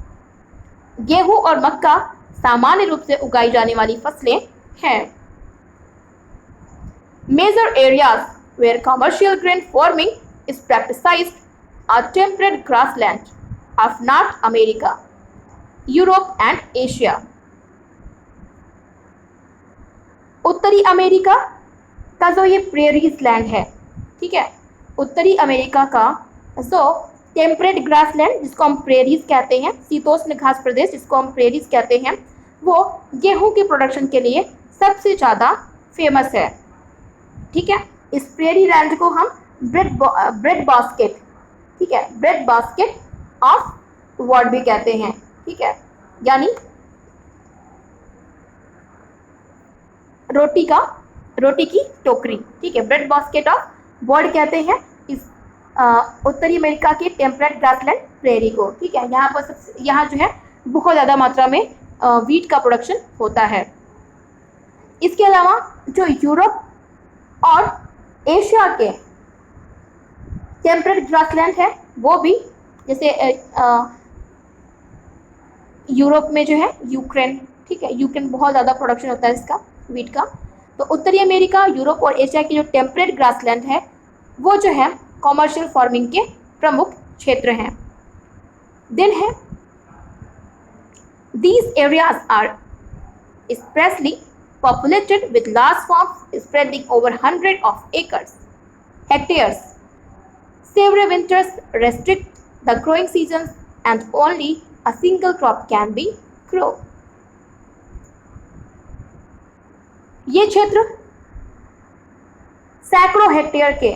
Speaker 1: गेहूं और मक्का सामान्य रूप से उगाई जाने वाली फसलें हैं। Major areas where commercial grain farming is practiced are temperate grassland of North America, Europe and Asia. उत्तरी अमेरिका का जो ये प्रेरीज लैंड है, ठीक है, उत्तरी अमेरिका का जो टेम्परेट ग्रासलैंड जिसको हम प्रेरीज कहते हैं, शीतोष्ण घास प्रदेश जिसको हम प्रेरीज कहते हैं, वो गेहूं के प्रोडक्शन के लिए सबसे ज़्यादा फेमस है। ठीक है, इस प्रेरी लैंड को हम ब्रेड बास्केट, ठीक है, ब्रेड बास्केट ऑफ वर्ल्ड भी कहते हैं। ठीक है, यानी रोटी की टोकरी। ठीक है, ब्रेड बास्केट ऑफ वर्ल्ड कहते हैं इस उत्तरी अमेरिका के टेम्परेट ग्रासलैंड प्रेरी को। ठीक है, यहाँ जो है बहुत ज़्यादा मात्रा में वीट का प्रोडक्शन होता है। इसके अलावा जो यूरोप और एशिया के टेम्परेट ग्रासलैंड है वो भी, जैसे यूरोप में जो है यूक्रेन, ठीक है, यूक्रेन बहुत ज़्यादा प्रोडक्शन होता है इसका वीट का। तो उत्तरी अमेरिका, यूरोप और एशिया के जो टेम्परेट ग्रासलैंड है वो जो है कॉमर्शियल फार्मिंग के प्रमुख क्षेत्र हैं। देन है these areas are sparsely populated with large farms spreading over hundreds of hectares. Severe winters restrict the growing seasons and only a single crop can be grown. ये क्षेत्र सैकड़ों हेक्टेयर के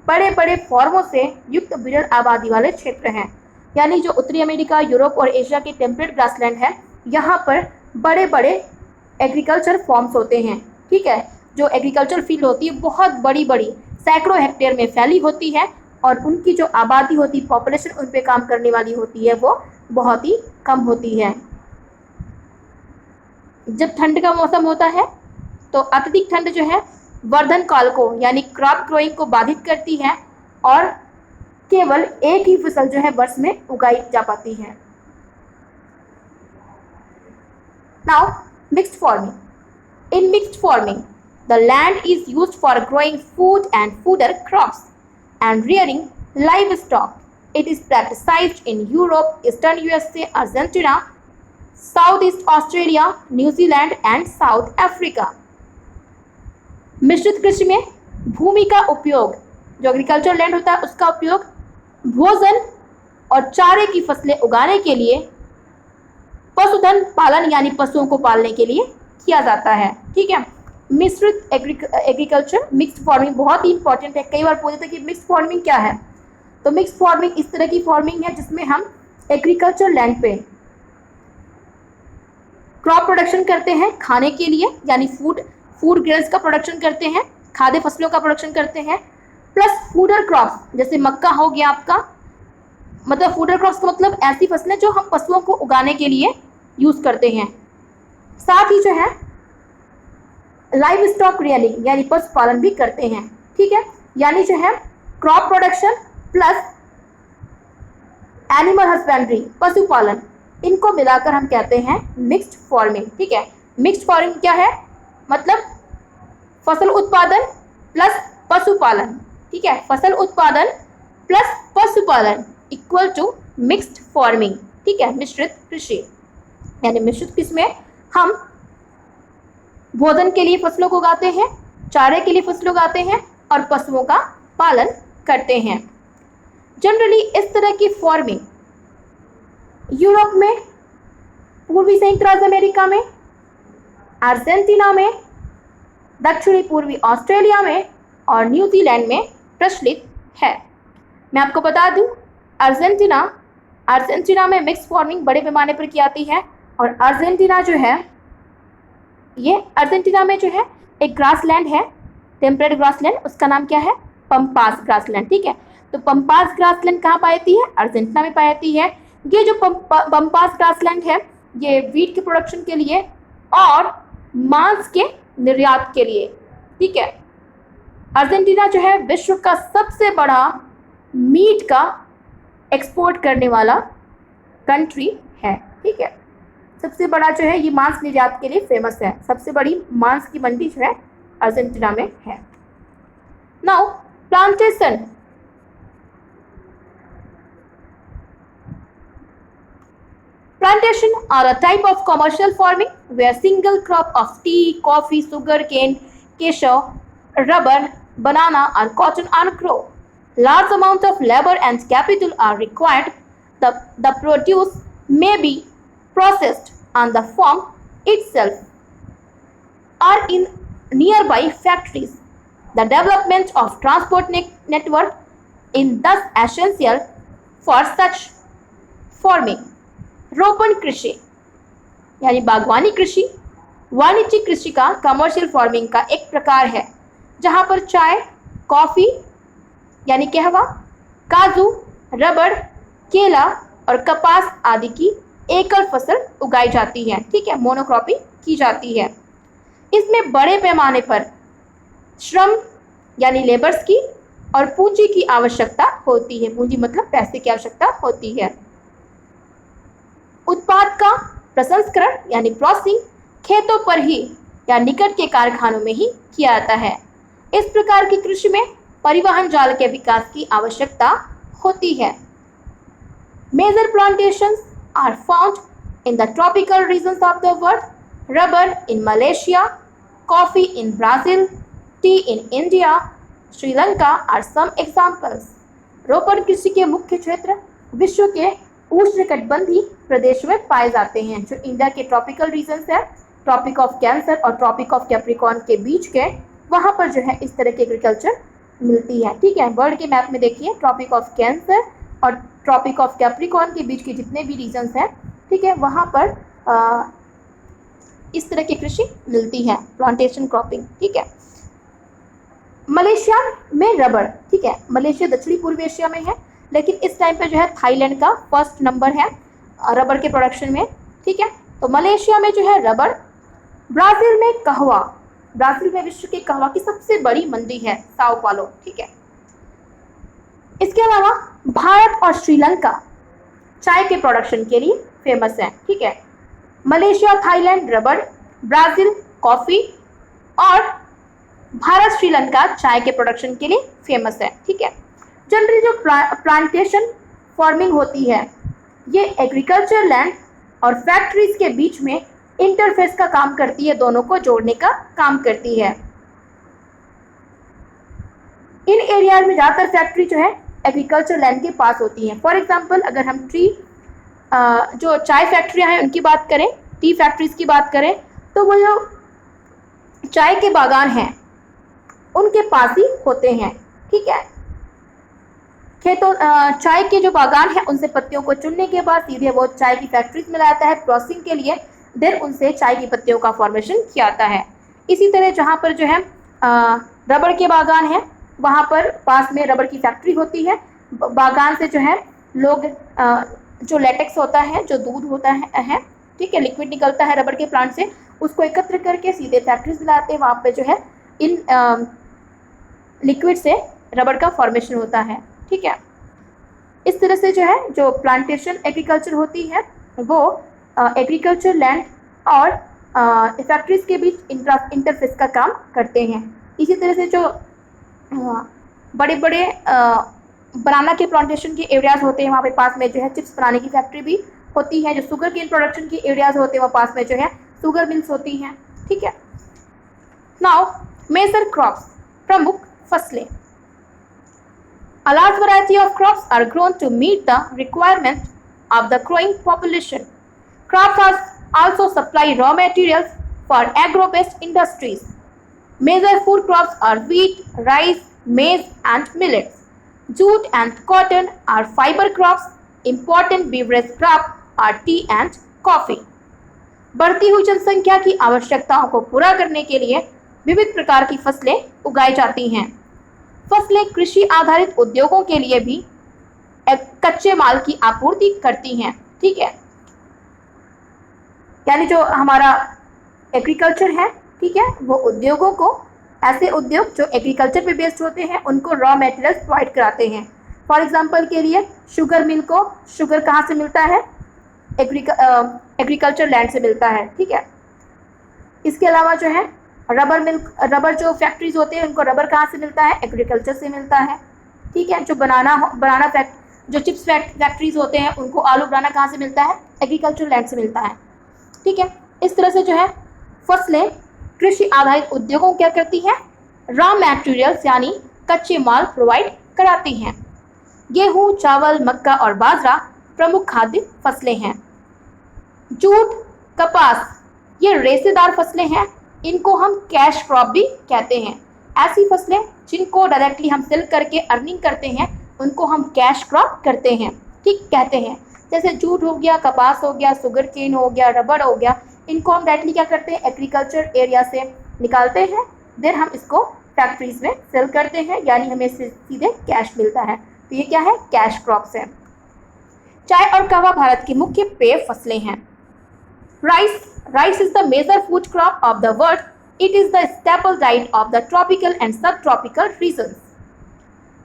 Speaker 1: बड़े बड़े फॉर्मों से युक्त विरल आबादी वाले क्षेत्र हैं। यानी जो उत्तरी अमेरिका, यूरोप और एशिया के टेम्परेट ग्रासलैंड है, यहाँ पर बड़े बड़े एग्रीकल्चर फॉर्म्स होते हैं। ठीक है, जो एग्रीकल्चर फील्ड होती है बहुत बड़ी बड़ी सैकड़ों हेक्टेयर में फैली होती है और उनकी जो आबादी होती है, पॉपुलेशन उन पे काम करने वाली होती है, वो बहुत ही कम होती है। जब ठंड का मौसम होता है तो अत्यधिक ठंड जो है वर्धन काल को यानी क्रॉप ग्रोइंग को बाधित करती है और केवल एक ही फसल जो है वर्ष में उगाई जा पाती है। Now mixed farming. In mixed farming the land is used for growing food and fodder crops and rearing live stock. It is practised in Europe, eastern USA, Argentina, south east Australia, New Zealand and south Africa. मिश्रित कृषि में भूमि का उपयोग, जो agriculture land होता है उसका उपयोग भोजन और चारे की फसलें उगाने के लिए, पशुधन पालन यानी पशुओं को पालने के लिए किया जाता है। ठीक है, मिश्रित एग्रीकल्चर, मिक्स्ड फार्मिंग बहुत ही इंपॉर्टेंट है। कई बार पूछते हैं कि मिक्स्ड फार्मिंग क्या है, तो मिक्स्ड फार्मिंग इस तरह की फार्मिंग है जिसमें हम एग्रीकल्चर लैंड पे क्रॉप प्रोडक्शन करते हैं खाने के लिए, यानी फूड ग्रेन्स का प्रोडक्शन करते हैं, खाद्य फसलों का प्रोडक्शन करते हैं, प्लस फूडर क्रॉप्स जैसे मक्का हो गया आपका, मतलब फूडर क्रॉप्स का मतलब ऐसी फसलें जो हम पशुओं को उगाने के लिए यूज करते हैं। साथ ही जो है लाइव स्टॉक रियरिंग यानी पशुपालन भी करते हैं। ठीक है, यानी जो है crop production plus animal husbandry पशुपालन, इनको मिलाकर हम कहते हैं मिक्स्ड फार्मिंग। ठीक है, मिक्स्ड फार्मिंग क्या है, मतलब फसल उत्पादन प्लस पशुपालन। ठीक है, फसल उत्पादन प्लस पशुपालन इक्वल टू मिक्स्ड फार्मिंग। ठीक है, मिश्रित कृषि, यानी मिश्रित कृषि में हम भोजन के लिए फसलों को उगाते हैं, चारे के लिए फसलों उगाते हैं और पशुओं का पालन करते हैं। जनरली इस तरह की फार्मिंग यूरोप में, पूर्वी संयुक्त राज्य अमेरिका में, अर्जेंटीना में, दक्षिणी पूर्वी ऑस्ट्रेलिया में और न्यूजीलैंड में प्रचलित है। मैं आपको बता दूं, अर्जेंटीना में मिक्स फार्मिंग बड़े पैमाने पर की जाती है और अर्जेंटीना जो है, ये अर्जेंटीना में जो है एक ग्रासलैंड है, टेम्परेट ग्रासलैंड, उसका नाम क्या है, पंपास ग्रासलैंड। ठीक है, तो पंपास ग्रासलैंड कहाँ पाई जाती है, अर्जेंटीना में पाई जाती है। ये जो पंपास ग्रासलैंड है ये वीट के प्रोडक्शन के लिए और मांस के निर्यात के लिए। ठीक है, अर्जेंटीना जो है विश्व का सबसे बड़ा मीट का एक्सपोर्ट करने वाला कंट्री है। ठीक है, सबसे बड़ा जो है ये मांस निर्यात के लिए फेमस है। सबसे बड़ी मांस की मंडी जो है अर्जेंटीना में है। Now plantation. Plantation are a type of commercial farming where single crop of tea, coffee, sugar cane, cashew, rubber, banana or cotton are grown. Large amount of labor and capital are required. The produce may be processed on the farm itself or in nearby factories. The development of transport network is thus essential for such farming. रोपण कृषि यानी बागवानी कृषि वाणिज्यिक कृषि का commercial farming का एक प्रकार है जहां पर चाय, कॉफी यानी कहवा, काजू, रबड़, केला और कपास आदि की एकल फसल उगाई जाती है। ठीक है, मोनोक्रॉपिंग की जाती है। इसमें बड़े पैमाने पर श्रम यानी लेबर्स की और पूंजी की आवश्यकता होती है। पूंजी मतलब पैसे की आवश्यकता होती है। उत्पाद का प्रसंस्करण यानी प्रोसेसिंग खेतों पर ही या निकट के कारखानों में ही किया जाता है। इस प्रकार की कृषि में परिवहन जाल के विकास की आवश्यकता होती है। Major plantations are found in the tropical regions of the world, rubber in Malaysia, coffee in Brazil, tea in India, Sri Lanka are some examples. रोपण कृषि के मुख्य क्षेत्र विश्व के उष्णकटिबंधीय प्रदेश में पाए जाते हैं, जो इंडिया के ट्रॉपिकल रीजन्स है, ट्रॉपिक ऑफ कैंसर और ट्रॉपिक ऑफ कैप्रिकॉर्न के बीच के, वहां पर जो है इस तरह की एग्रीकल्चर मिलती है। ठीक है, वर्ल्ड के मैप में देखिए ट्रॉपिक ऑफ कैंसर और ट्रॉपिक ऑफ कैप्रिकॉर्न के बीच के जितने भी रीजन्स हैं, ठीक है, वहां पर इस तरह की कृषि मिलती है, प्लांटेशन क्रॉपिंग। ठीक है, मलेशिया में रबड़, ठीक है, मलेशिया दक्षिणी पूर्व एशिया में है, लेकिन इस टाइम पे जो है थाईलैंड का फर्स्ट नंबर है रबर के प्रोडक्शन में। ठीक है, तो मलेशिया में जो है रबर। ब्राजील में कहवा, ब्राजील में विश्व की कहवा की सबसे बड़ी मंडी है साओ पालो। ठीक है, इसके अलावा भारत और श्रीलंका चाय के प्रोडक्शन के लिए फेमस है। ठीक है, Malaysia, Thailand rubber, Brazil coffee और भारत श्रीलंका चाय के प्रोडक्शन के लिए फेमस है। ठीक है, जनरली जो प्लांटेशन फार्मिंग होती है ये एग्रीकल्चर लैंड और फैक्ट्रीज के बीच में इंटरफेस का काम करती है, दोनों को जोड़ने का काम करती है। इन एरियाज में ज़्यादातर फैक्ट्री जो है एग्रीकल्चर लैंड के पास होती हैं। फॉर एग्जांपल अगर हम जो चाय फैक्ट्रियां हैं उनकी बात करें, टी फैक्ट्रीज की बात करें, तो वो जो चाय के बागान हैं उनके पास ही होते हैं। ठीक है, खेतों चाय के जो बागान है उनसे पत्तियों को चुनने के बाद सीधे वो चाय की फैक्ट्रीज में लाता है प्रोसेसिंग के लिए, देन उनसे चाय की पत्तियों का फॉर्मेशन किया जाता है। इसी तरह जहाँ पर जो है रबड़ के बागान है वहाँ पर पास में रबड़ की फैक्ट्री होती है। बागान से जो है लोग जो लेटेक्स होता है, जो दूध होता है, ठीक है, लिक्विड निकलता है रबड़ के प्लांट से, उसको एकत्र करके सीधे फैक्ट्रीज में लाते हैं। वहाँ पे जो है इन लिक्विड से रबड़ का फॉर्मेशन होता है। ठीक है, इस तरह से जो है जो प्लांटेशन एग्रीकल्चर होती है वो एग्रीकल्चर लैंड और फैक्ट्रीज के बीच इंटरफेस का काम करते हैं। इसी तरह से जो बड़े बड़े बनाना के प्लांटेशन के एरियाज होते हैं वहाँ पे पास में जो है चिप्स बनाने की फैक्ट्री भी होती है। जो शुगर केन प्रोडक्शन के एरियाज होते हैं वहाँ पास में जो है शुगर मिल्स होती हैं। ठीक है, नाउ मेजर क्रॉप्स, प्रमुख फसलें। A large variety of crops are grown to meet the requirement of the growing population. Crops also supply raw materials for agro-based industries. Major food crops are wheat, rice, maize and millets. Jute and cotton are fiber crops. Important beverage crops are tea and coffee. बढ़ती हुई जनसंख्या की आवश्यकताओं को पूरा करने के लिए विविध प्रकार की फसलें उगाई जाती हैं। फसलें कृषि आधारित उद्योगों के लिए भी कच्चे माल की आपूर्ति करती हैं। ठीक है, यानी जो हमारा एग्रीकल्चर है, ठीक है, वो उद्योगों को, ऐसे उद्योग जो एग्रीकल्चर पे बेस्ड होते हैं उनको रॉ मटेरियल्स प्रोवाइड कराते हैं। फॉर एग्जांपल के लिए शुगर मिल को शुगर कहाँ से मिलता है, एग्रीकल्चर लैंड से मिलता है, ठीक है। इसके अलावा जो है रबर जो फैक्ट्रीज होते हैं उनको रबर कहाँ से मिलता है, एग्रीकल्चर से मिलता है, ठीक है। जो जो चिप्स फैक्ट्रीज होते हैं उनको आलू बनाना कहाँ से मिलता है, एग्रीकल्चर लैंड से मिलता है, ठीक है। इस तरह से जो है फसलें कृषि आधारित उद्योगों को क्या करती हैं, रॉ मटेरियल्स यानी कच्चे माल प्रोवाइड कराती हैं। गेहूं, चावल, मक्का और बाजरा प्रमुख खाद्य फसलें हैं। जूट, कपास ये रेशेदार फसलें हैं, इनको हम कैश क्रॉप भी कहते हैं। ऐसी फसलें जिनको डायरेक्टली हम सेल करके अर्निंग करते हैं उनको हम कैश क्रॉप करते हैं, ठीक कहते हैं। जैसे जूट हो गया, कपास हो गया, शुगर केन हो गया, रबर हो गया, इनको हम डायरेक्टली क्या करते हैं, एग्रीकल्चर एरिया से निकालते हैं, देन हम इसको फैक्ट्रीज में सेल करते हैं, यानी हमें सीधे कैश मिलता है। तो ये क्या है, कैश क्रॉप्स है। चाय और कहवा भारत की मुख्य पेय फसलें हैं। Rice is the major food crop of the world. It is the staple diet of the tropical and subtropical regions.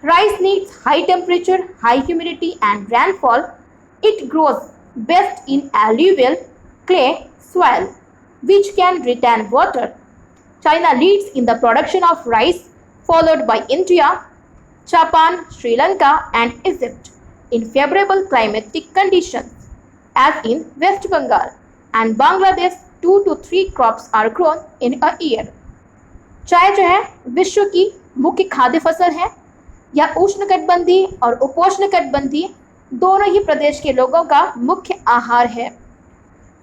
Speaker 1: Rice needs high temperature, high humidity and rainfall. It grows best in alluvial clay soil, which can retain water. China leads in the production of rice, followed by India, Japan, Sri Lanka and Egypt in favorable climatic conditions, as in West Bengal. And Bangladesh 2 to 3 crops are grown in a year. चाय जो है विश्व की मुख्य खाद्य फसल है। यह उष्णकटिबंधीय और उपोष्णकटिबंधीय दोनों ही प्रदेश के लोगों का मुख्य आहार है।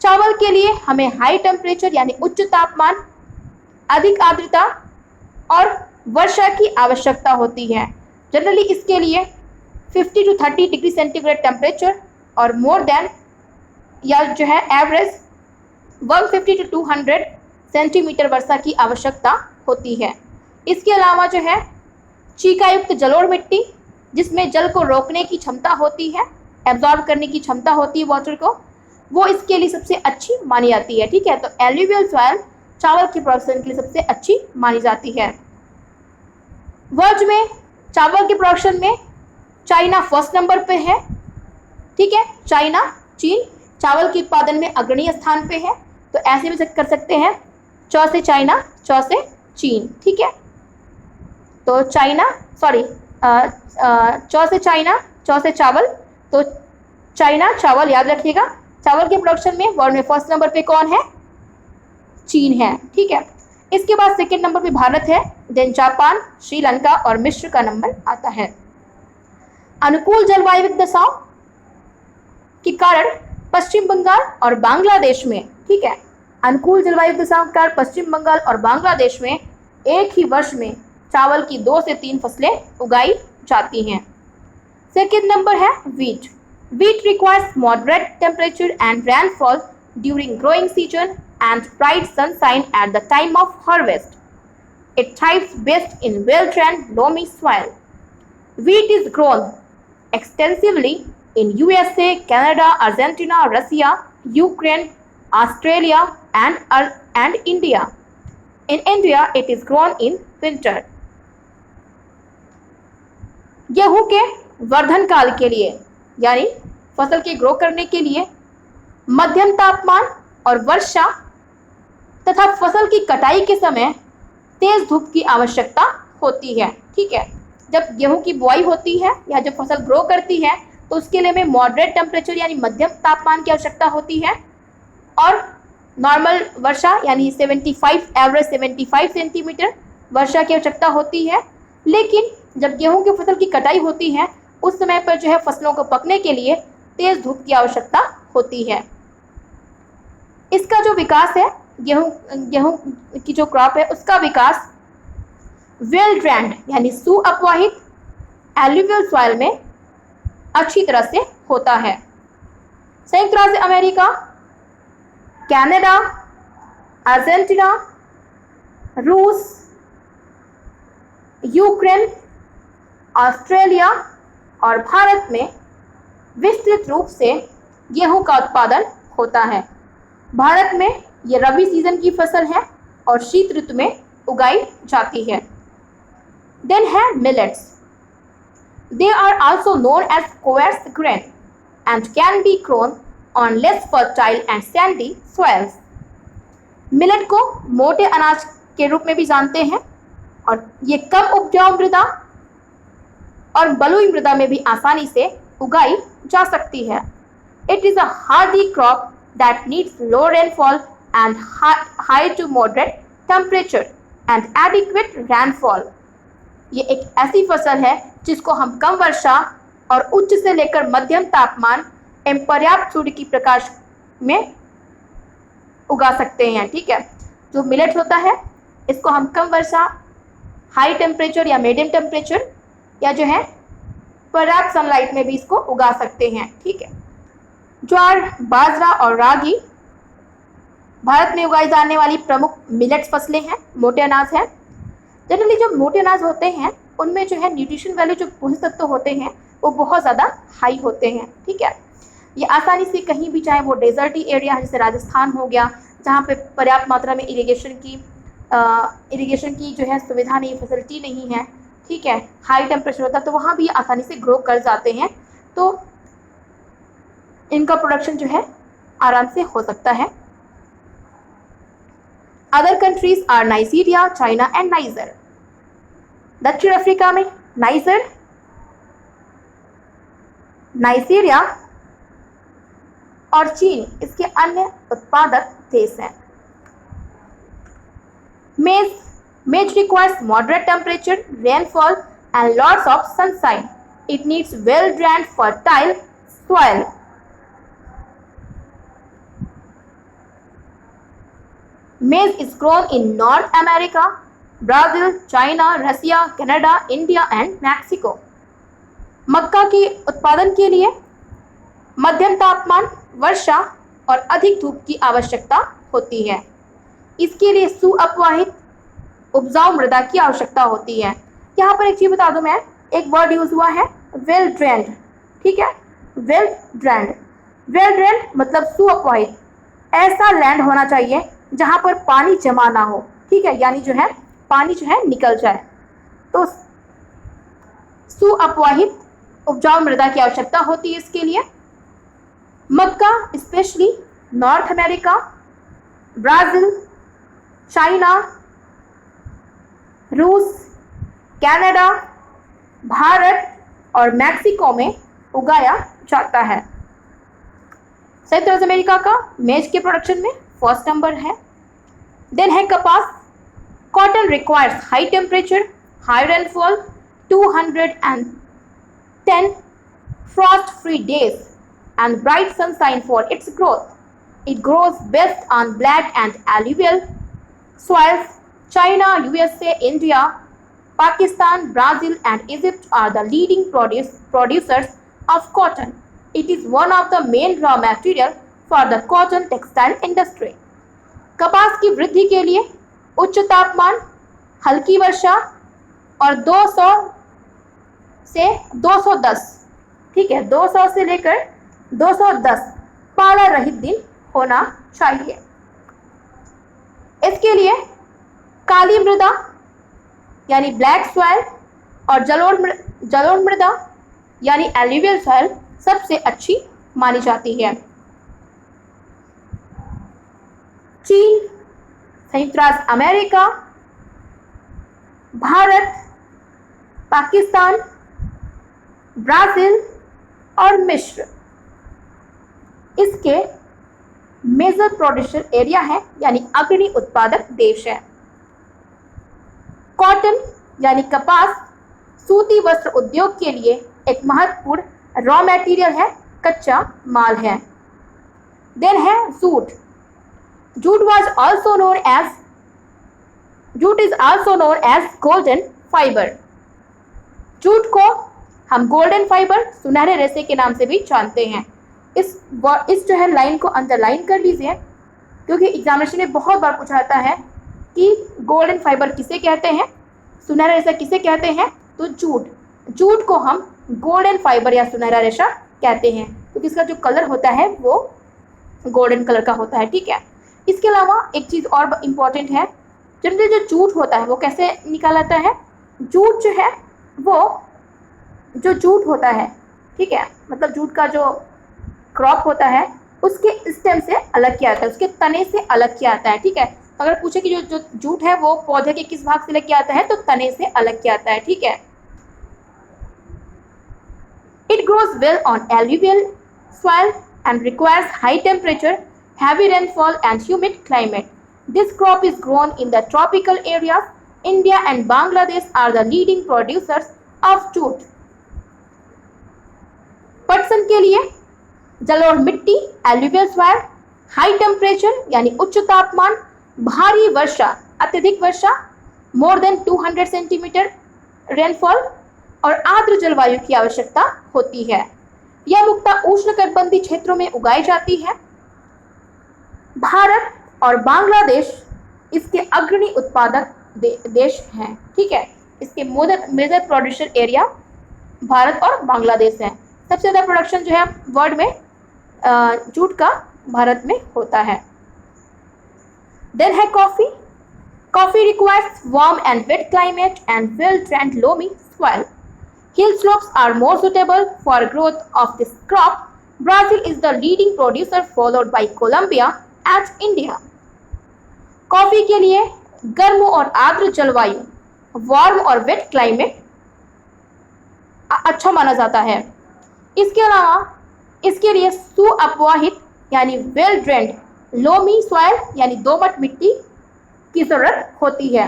Speaker 1: चावल के लिए हमें हाई टेम्परेचर यानी उच्च तापमान, अधिक आर्द्रता और वर्षा की आवश्यकता होती है। जनरली इसके लिए 50 to 30 डिग्री सेंटीग्रेड टेम्परेचर और मोर देन या जो है एवरेज 150 to 200 सेंटीमीटर वर्षा की आवश्यकता होती है। इसके अलावा जो है चीकायुक्त जलोढ़ मिट्टी, जिसमें जल को रोकने की क्षमता होती है, एब्जॉर्ब करने की क्षमता होती है वाटर को, वो इसके लिए सबसे अच्छी मानी जाती है, ठीक है। तो एल्यूवियल सॉइल चावल की प्रोडक्शन के लिए सबसे अच्छी मानी जाती है। वर्ल्ड में चावल के प्रोडक्शन में चाइना फर्स्ट नंबर पे है, ठीक है। चाइना, चीन चावल के उत्पादन में अग्रणी स्थान पे है। तो ऐसे भी कर सकते हैं, च से चाइना, च से चीन, ठीक है। तो चाइना च से चाइना, च से चावल, तो चाइना चावल याद रखिएगा। चावल के प्रोडक्शन में वर्ल्ड में फर्स्ट नंबर पे कौन है, चीन है, ठीक है। इसके बाद सेकेंड नंबर पे भारत है, देन जापान, श्रीलंका और मिस्र का नंबर आता है। अनुकूल जलवायु दशाओं के कारण पश्चिम बंगाल और बांग्लादेश में, ठीक है, अनुकूल जलवायु दशाओं के कारण पश्चिम बंगाल और बांग्लादेश में एक ही वर्ष में चावल की 2 से 3 फसलें उगाई जाती हैं। सेकेंड नंबर है wheat. Wheat requires moderate temperature and rainfall during growing season and bright sunshine at the time of harvest. It thrives best in well-drained loamy soil. Wheat is grown extensively in USA, Canada, Argentina, Russia, Ukraine, Australia and India. In India, it is grown in winter. गेहूं के वर्धन काल के लिए यानी फसल के grow करने के लिए मध्यम तापमान और वर्षा तथा फसल की कटाई के समय तेज धूप की आवश्यकता होती है, ठीक है। जब गेहूं की बुआई होती है या जब फसल ग्रो करती है तो उसके लिए हमें मॉडरेट टेम्परेचर यानी मध्यम तापमान की आवश्यकता होती है और नॉर्मल वर्षा यानी 75 सेंटीमीटर वर्षा की आवश्यकता होती है। लेकिन जब गेहूं की फसल की कटाई होती है उस समय पर जो है फसलों को पकने के लिए तेज धूप की आवश्यकता होती है। इसका जो विकास है, गेहूं की जो क्रॉप है उसका विकास वेल ड्रेन्ड यानी सुअपवाहित एल्यूवियल सॉइल में अच्छी तरह से होता है। संयुक्त राज्य अमेरिका, कनाडा, अर्जेंटीना, रूस, यूक्रेन, ऑस्ट्रेलिया और भारत में विस्तृत रूप से गेहूं का उत्पादन होता है। भारत में ये रबी सीजन की फसल है और शीत ऋतु में उगाई जाती है। देन है millets. They are also known as coarse grain and can be grown on less fertile and sandy soils. Millet को मोटे अनाज के रूप में भी जानते हैं और ये कम उपजाऊ मृदा और बलुई मृदा में भी आसानी से उगाई जा सकती है. It is a hardy crop that needs low rainfall and high to moderate temperature and adequate rainfall. ये एक ऐसी फसल है जिसको हम कम वर्षा और उच्च से लेकर मध्यम तापमान एवं पर्याप्त सूर्य की प्रकाश में उगा सकते हैं. ठीक है, जो मिलेट होता है इसको हम कम वर्षा, हाई टेम्परेचर या मीडियम टेम्परेचर या जो है पर्याप्त सनलाइट में भी इसको उगा सकते हैं. ठीक है, ज्वार, बाजरा और रागी भारत में उगाई जाने वाली प्रमुख मिलेट्स फसलें हैं, मोटे अनाज हैं. जनरली जो मोटे अनाज होते हैं उनमें जो है न्यूट्रिशन वैल्यू, जो पोषक तत्व होते हैं वो बहुत ज़्यादा हाई होते हैं. ठीक है, ये आसानी से कहीं भी, चाहे वो डेजर्टी एरिया है जैसे राजस्थान हो गया, जहाँ पे पर्याप्त मात्रा में इरिगेशन की जो है सुविधा नहीं, फैसिलिटी नहीं है. ठीक है, हाई टेम्परेचर होता है तो वहाँ भी आसानी से ग्रो कर जाते हैं, तो इनका प्रोडक्शन जो है आराम से हो सकता है. Other countries are Nigeria, China and Niger. दक्षिण अफ्रीका में नाइजीरिया और चीन इसके अन्य उत्पादक देश हैं. Maize requires moderate temperature, rainfall and lots of sunshine. It needs well-drained, fertile soil. Maize is grown in North America, Brazil, China, Russia, Canada, India and Mexico. मक्का के उत्पादन के लिए मध्यम तापमान, वर्षा और अधिक धूप की आवश्यकता होती है. इसके लिए सुअपवाहित उपजाऊ मृदा की आवश्यकता होती है. यहाँ पर एक चीज बता दूं मैं, एक वर्ड यूज हुआ है वेल ड्रेन्ड. ठीक है, वेल ड्रेन्ड मतलब सुअपवाहित. ऐसा लैंड होना चाहिए जहाँ पर पानी जमा ना हो. ठीक है, यानी जो है पानी जो है निकल जाए, तो सुअपवाहित उपजाऊ मृदा की आवश्यकता होती है. इसके लिए मक्का specially North America, Brazil, China, रूस, कनाडा, भारत और मैक्सिको में उगाया जाता है. संयुक्त राज्य अमेरिका का मेज के प्रोडक्शन में फर्स्ट नंबर है. देन है कपास. Cotton requires high temperature, high rainfall, 210 frost free days and bright sunshine for its growth. It grows best on black and alluvial soils. China, USA, India, Pakistan, Brazil and Egypt are the leading producers of cotton. It is one of the main raw material for the cotton textile industry. कपास की वृद्धि के लिए उच्च तापमान, हल्की वर्षा और 200 से 210, ठीक है, 200 से लेकर 210 पाला रहित दिन होना चाहिए. इसके लिए काली मृदा यानी ब्लैक सॉइल और जलोढ़ मृदा यानी एल्यूवियल सॉइल सबसे अच्छी मानी जाती है. चीन, संयुक्त राज्य अमेरिका, भारत, पाकिस्तान, ब्राज़ील और मिस्र इसके मेजर प्रोड्यूसर एरिया है, यानी अग्रणी उत्पादक देश है. कॉटन यानी कपास सूती वस्त्र उद्योग के लिए एक महत्वपूर्ण रॉ मटेरियल है, कच्चा माल है. देन है jute. Jute is also known as golden fibre. Jute को हम गोल्डन फाइबर, सुनहरे रेशे के नाम से भी जानते हैं. इस जो है लाइन को अंडरलाइन कर लीजिए, क्योंकि एग्जामिनेशन में बहुत बार पूछा जाता है कि गोल्डन फाइबर किसे कहते हैं, सुनहरा रेशा किसे कहते हैं. तो जूट को हम गोल्डन फाइबर या सुनहरा रेशा कहते हैं, क्योंकि इसका जो कलर होता है वो गोल्डन कलर का होता है. ठीक है, इसके अलावा एक चीज़ और इम्पॉर्टेंट है, जनरली जो जूट होता है वो कैसे निकाला जाता है. जूट जो है वो जो जूट होता है, ठीक है, मतलब जूट का जो क्रॉप होता है उसके स्टेम से अलग किया जाता है, उसके तने से अलग किया जाता है। ठीक है, अगर पूछे कि जो जूट है वो पौधे के किस भाग से अलग किया जाता है, तो तने से अलग किया जाता है। ठीक है, it grows well on alluvial soil and requires high temperature, heavy rainfall and humid climate. This crop is grown in the tropical areas. India and Bangladesh are the leading producers of jute. पटसन के लिए जलोढ़ मिट्टी, alluvial soil, high temperature यानी उच्च तापमान, भारी वर्षा, अत्यधिक वर्षा, मोर देन 200 सेंटीमीटर रेनफॉल और आर्द्र जलवायु की आवश्यकता होती है। यह मुख्यतः उष्णकटिबंधीय क्षेत्रों में उगाई जाती है। भारत और बांग्लादेश इसके अग्रणी उत्पादक देश हैं। ठीक है, इसके मेजर प्रोड्यूसर एरिया भारत और बांग्लादेश है। सबसे ज़्यादा प्रोडक्शन जो है वर्ल्ड में जूट का भारत में होता है। देन है coffee. Coffee requires warm and wet climate and well drained loamy soil. Hill slopes are more suitable for growth of this crop. Brazil is the leading producer followed by Colombia and India. Coffee के लिए गर्म और आर्द्र जलवायु, warm और wait climate अच्छा माना जाता है। इसके अलावा इसके लिए सुअपवाहित यानी वेल ड्रेन्ड लोमी सॉइल यानी दोमट मिट्टी की जरूरत होती है।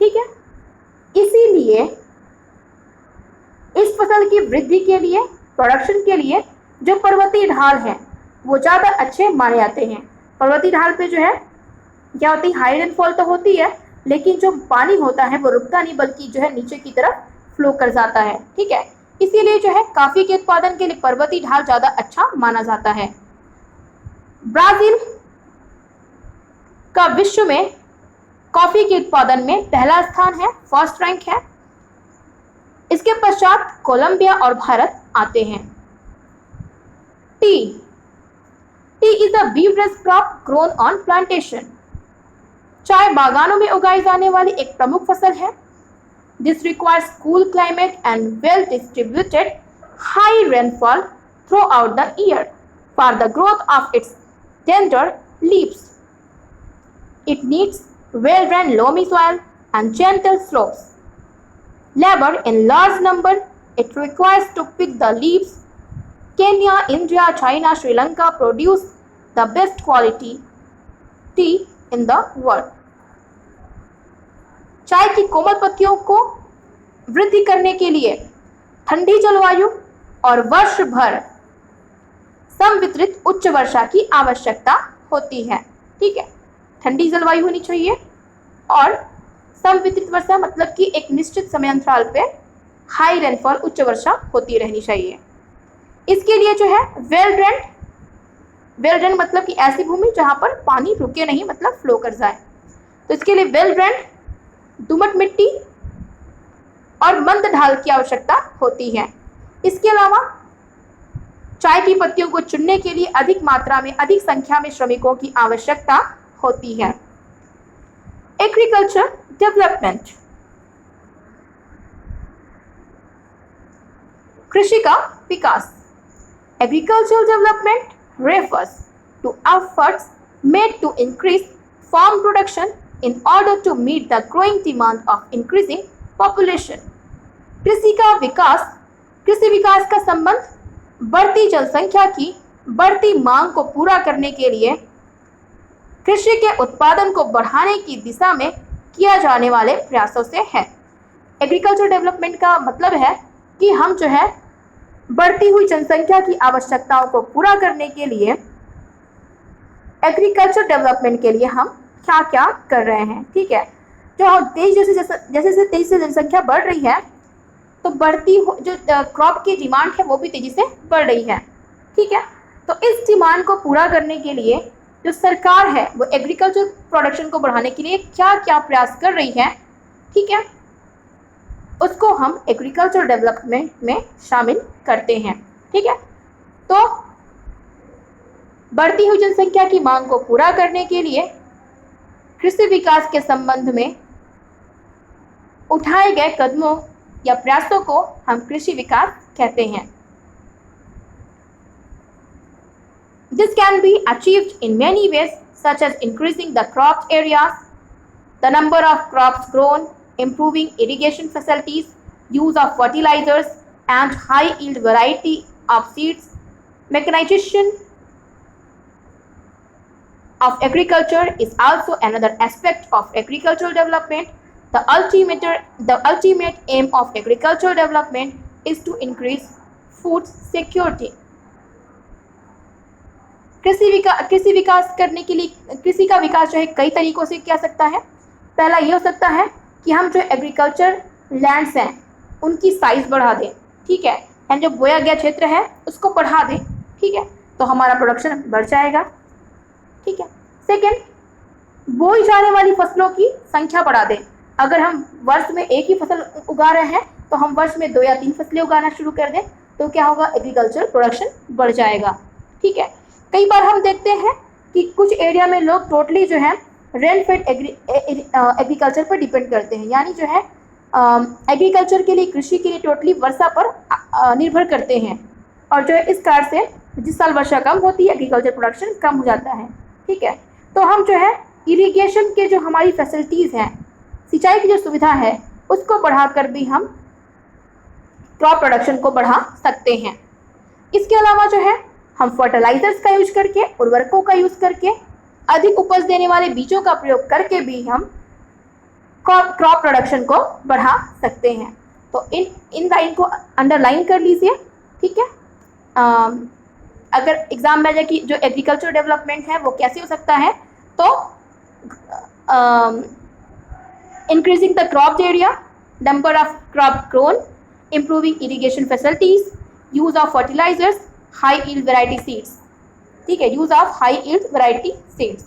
Speaker 1: ठीक है, इसीलिए इस फसल की वृद्धि के लिए, प्रोडक्शन के लिए जो पर्वतीय ढाल हैं वो ज़्यादा अच्छे माने जाते हैं। पर्वतीय ढाल पे जो है क्या होती है, हाई रेनफॉल तो होती है लेकिन जो पानी होता है वो रुकता नहीं बल्कि जो है नीचे की तरफ फ्लो कर जाता है। ठीक है, इसीलिए जो है कॉफी के उत्पादन के लिए पर्वतीय ढाल ज़्यादा अच्छा माना जाता है। ब्राजील का विश्व में कॉफी के उत्पादन में पहला स्थान है, फर्स्ट रैंक है। इसके पश्चात कोलंबिया और भारत आते हैं। T is a beverage crop grown on plantation. चाय बागानों में उगाई जाने वाली एक प्रमुख फसल है। This requires cool climate and well distributed high rainfall through out the year for the growth of its tender leaves. It needs well drained loamy soil and gentle slopes. Labor in large number, it requires to pick the leaves. Kenya, India, China, Sri Lanka produce the best quality tea in the world. चाय की कोमल पत्तियों को वृद्धि करने के लिए ठंडी जलवायु और वर्ष भर समवितरित उच्च वर्षा की आवश्यकता होती है। ठीक है, ठंडी जलवायु होनी चाहिए और समवितरित वर्षा मतलब कि एक निश्चित समय अंतराल पे हाई रेनफॉल उच्च वर्षा होती रहनी चाहिए। इसके लिए जो है वेल ड्रेन्ड मतलब कि ऐसी भूमि जहाँ पर पानी रुके नहीं, मतलब फ्लो कर जाए, तो इसके लिए वेल ड्रेन्ड दोमट मिट्टी और मंद ढाल की आवश्यकता होती है। इसके अलावा चाय की पत्तियों को चुनने के लिए अधिक मात्रा में, अधिक संख्या में श्रमिकों की आवश्यकता होती है। एग्रीकल्चर डेवलपमेंट, कृषि का विकास। Agricultural development refers to efforts made to increase farm production in order to meet the growing demand of increasing population. कृषि का विकास, कृषि विकास का संबंध बढ़ती जनसंख्या की बढ़ती मांग को पूरा करने के लिए कृषि के उत्पादन को बढ़ाने की दिशा में किया जाने वाले प्रयासों से है। एग्रीकल्चर डेवलपमेंट का मतलब है कि हम जो है बढ़ती हुई जनसंख्या की आवश्यकताओं को पूरा करने के लिए एग्रीकल्चर डेवलपमेंट के लिए हम क्या क्या कर रहे हैं। ठीक है, जो तेजी से जनसंख्या बढ़ रही है तो बढ़ती जो क्रॉप की डिमांड है वो भी तेजी से बढ़ रही है। ठीक है, तो इस डिमांड को पूरा करने के लिए जो सरकार है वो एग्रीकल्चर प्रोडक्शन को बढ़ाने के लिए क्या क्या प्रयास कर रही है, ठीक है, उसको हम एग्रीकल्चर डेवलपमेंट में शामिल करते हैं। ठीक है, तो बढ़ती हुई जनसंख्या की मांग को पूरा करने के लिए कृषि विकास के संबंध में उठाए गए कदमों या प्रयासों को हम कृषि विकास कहते हैं। This can be achieved in many ways, such as increasing the cropped areas, the number of crops grown, improving irrigation facilities, use of fertilizers and high yield variety of seeds, mechanization of agriculture is also another aspect of agricultural development. The ultimate aim of agricultural development is to increase food security. कृषि विकास करने के लिए कृषि का विकास जो है कई तरीकों से किया सकता है। पहला ये हो सकता है कि हम जो एग्रीकल्चर लैंड्स हैं उनकी साइज बढ़ा दें, ठीक है, एंड जो बोया गया क्षेत्र है उसको बढ़ा दें, ठीक है, तो हमारा प्रोडक्शन बढ़ जाएगा, ठीक है। सेकेंड, बोई जाने वाली फसलों की संख्या बढ़ा दें। अगर हम वर्ष में एक ही फसल उगा रहे हैं तो हम वर्ष में 2 या 3 फसलें उगाना शुरू कर दें तो क्या होगा, एग्रीकल्चर प्रोडक्शन बढ़ जाएगा, ठीक है। कई बार हम देखते हैं कि कुछ एरिया में लोग टोटली जो है रेन फेड एग्रीकल्चर पर डिपेंड करते हैं, यानी जो है एग्रीकल्चर के लिए, कृषि के लिए टोटली वर्षा पर निर्भर करते हैं, और जो है इस कारण से जिस साल वर्षा कम होती है एग्रीकल्चर प्रोडक्शन कम हो जाता है, ठीक है। तो हम जो है इरिगेशन के जो हमारी फैसिलिटीज़ हैं, सिंचाई की जो सुविधा है उसको बढ़ाकर भी हम क्रॉप प्रोडक्शन को बढ़ा सकते हैं। इसके अलावा जो है हम फर्टिलाइजर्स का यूज करके, उर्वरकों का यूज करके, अधिक उपज देने वाले बीजों का प्रयोग करके भी हम क्रॉप प्रोडक्शन को बढ़ा सकते हैं। तो इन लाइन को अंडरलाइन कर लीजिए, ठीक है। अगर एग्जाम में जाए कि जो एग्रीकल्चर डेवलपमेंट है वो कैसे हो सकता है, तो increasing the crop area, number of crop grown, improving irrigation facilities, use of fertilisers, high yield variety seeds, ठीक है, use of high yield variety seeds,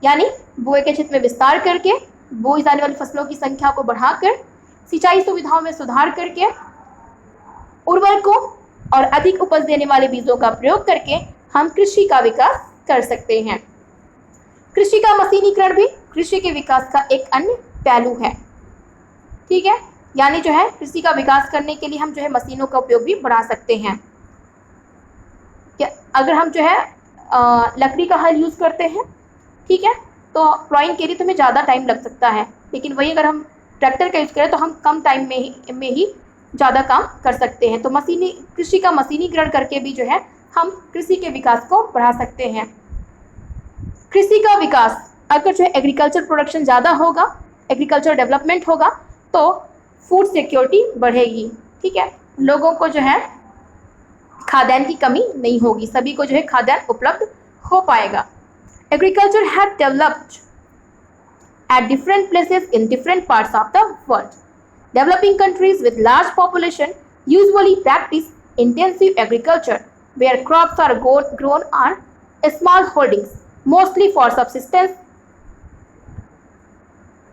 Speaker 1: यानी बोए के क्षेत्र में विस्तार करके, बोई जाने वाली फसलों की संख्या को बढ़ाकर, सिंचाई सुविधाओं में सुधार करके, उर्वरकों और अधिक उपज देने वाले बीजों का प्रयोग करके हम कृषि का विकास कर सकते हैं। कृषि का मशीनीकरण भी कृषि के विकास का एक अन्य पहलू है, ठीक है, यानी जो है कृषि का विकास करने के लिए हम जो है मशीनों का उपयोग भी बढ़ा सकते हैं। अगर हम जो है लकड़ी का हल यूज़ करते हैं, ठीक है, तो प्लॉइंग के लिए तो हमें ज़्यादा टाइम लग सकता है, लेकिन वही अगर हम ट्रैक्टर का यूज़ करें तो हम कम टाइम में ही ज़्यादा काम कर सकते हैं। तो कृषि का मशीनीकरण करके भी जो है हम कृषि के विकास को बढ़ा सकते हैं। कृषि का विकास, अगर जो है एग्रीकल्चर प्रोडक्शन ज़्यादा होगा, एग्रीकल्चर डेवलपमेंट होगा तो फूड सिक्योरिटी बढ़ेगी, ठीक है, लोगों को जो है खाद्यान्न की कमी नहीं होगी, सभी को जो है खाद्यान्न उपलब्ध हो पाएगा। Agriculture has developed at different places in different parts of the world. Developing countries with large population usually practice intensive agriculture, where crops are grown on small holdings, mostly for subsistence.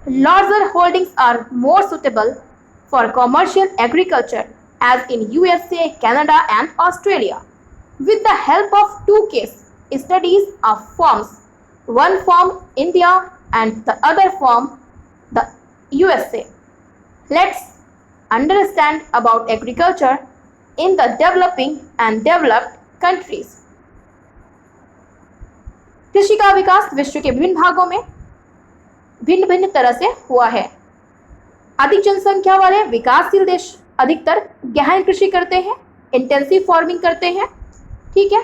Speaker 1: Larger holdings are more suitable for commercial agriculture, as in USA, Canada, and Australia. With the help of 2 case studies of farms, one from India and the other from the USA, let's understand about agriculture in the developing and developed countries. कृषि का विकास विश्व के विभिन्न भागों में भिन्न भिन्न तरह से हुआ है। अधिक जनसंख्या वाले विकासशील देश अधिकतर गहन कृषि करते हैं, इंटेंसिव फार्मिंग करते हैं, ठीक है,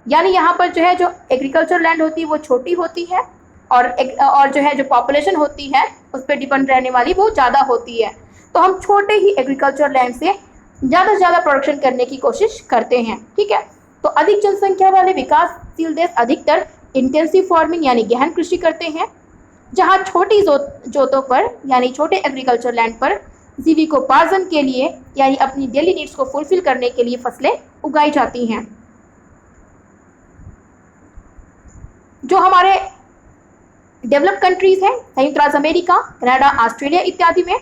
Speaker 1: यानी यहाँ पर जो है जो एग्रीकल्चर लैंड होती है वो छोटी होती है, और जो है जो पॉपुलेशन होती है उस पर डिपेंड रहने वाली वो ज़्यादा होती है। तो हम छोटे ही एग्रीकल्चर लैंड से ज़्यादा से ज़्यादा प्रोडक्शन करने की कोशिश करते हैं, ठीक है। तो अधिक जनसंख्या वाले विकासशील देश अधिकतर इंटेंसिव फार्मिंग यानी गहन कृषि करते हैं, जहाँ छोटी जोतों पर यानी छोटे एग्रीकल्चर लैंड पर जीविकोपार्जन के लिए यानी अपनी डेली नीड्स को फुलफिल करने के लिए फसलें उगाई जाती हैं। जो हमारे डेवलप कंट्रीज हैं, संयुक्त राज्य अमेरिका, कनाडा, ऑस्ट्रेलिया इत्यादि में,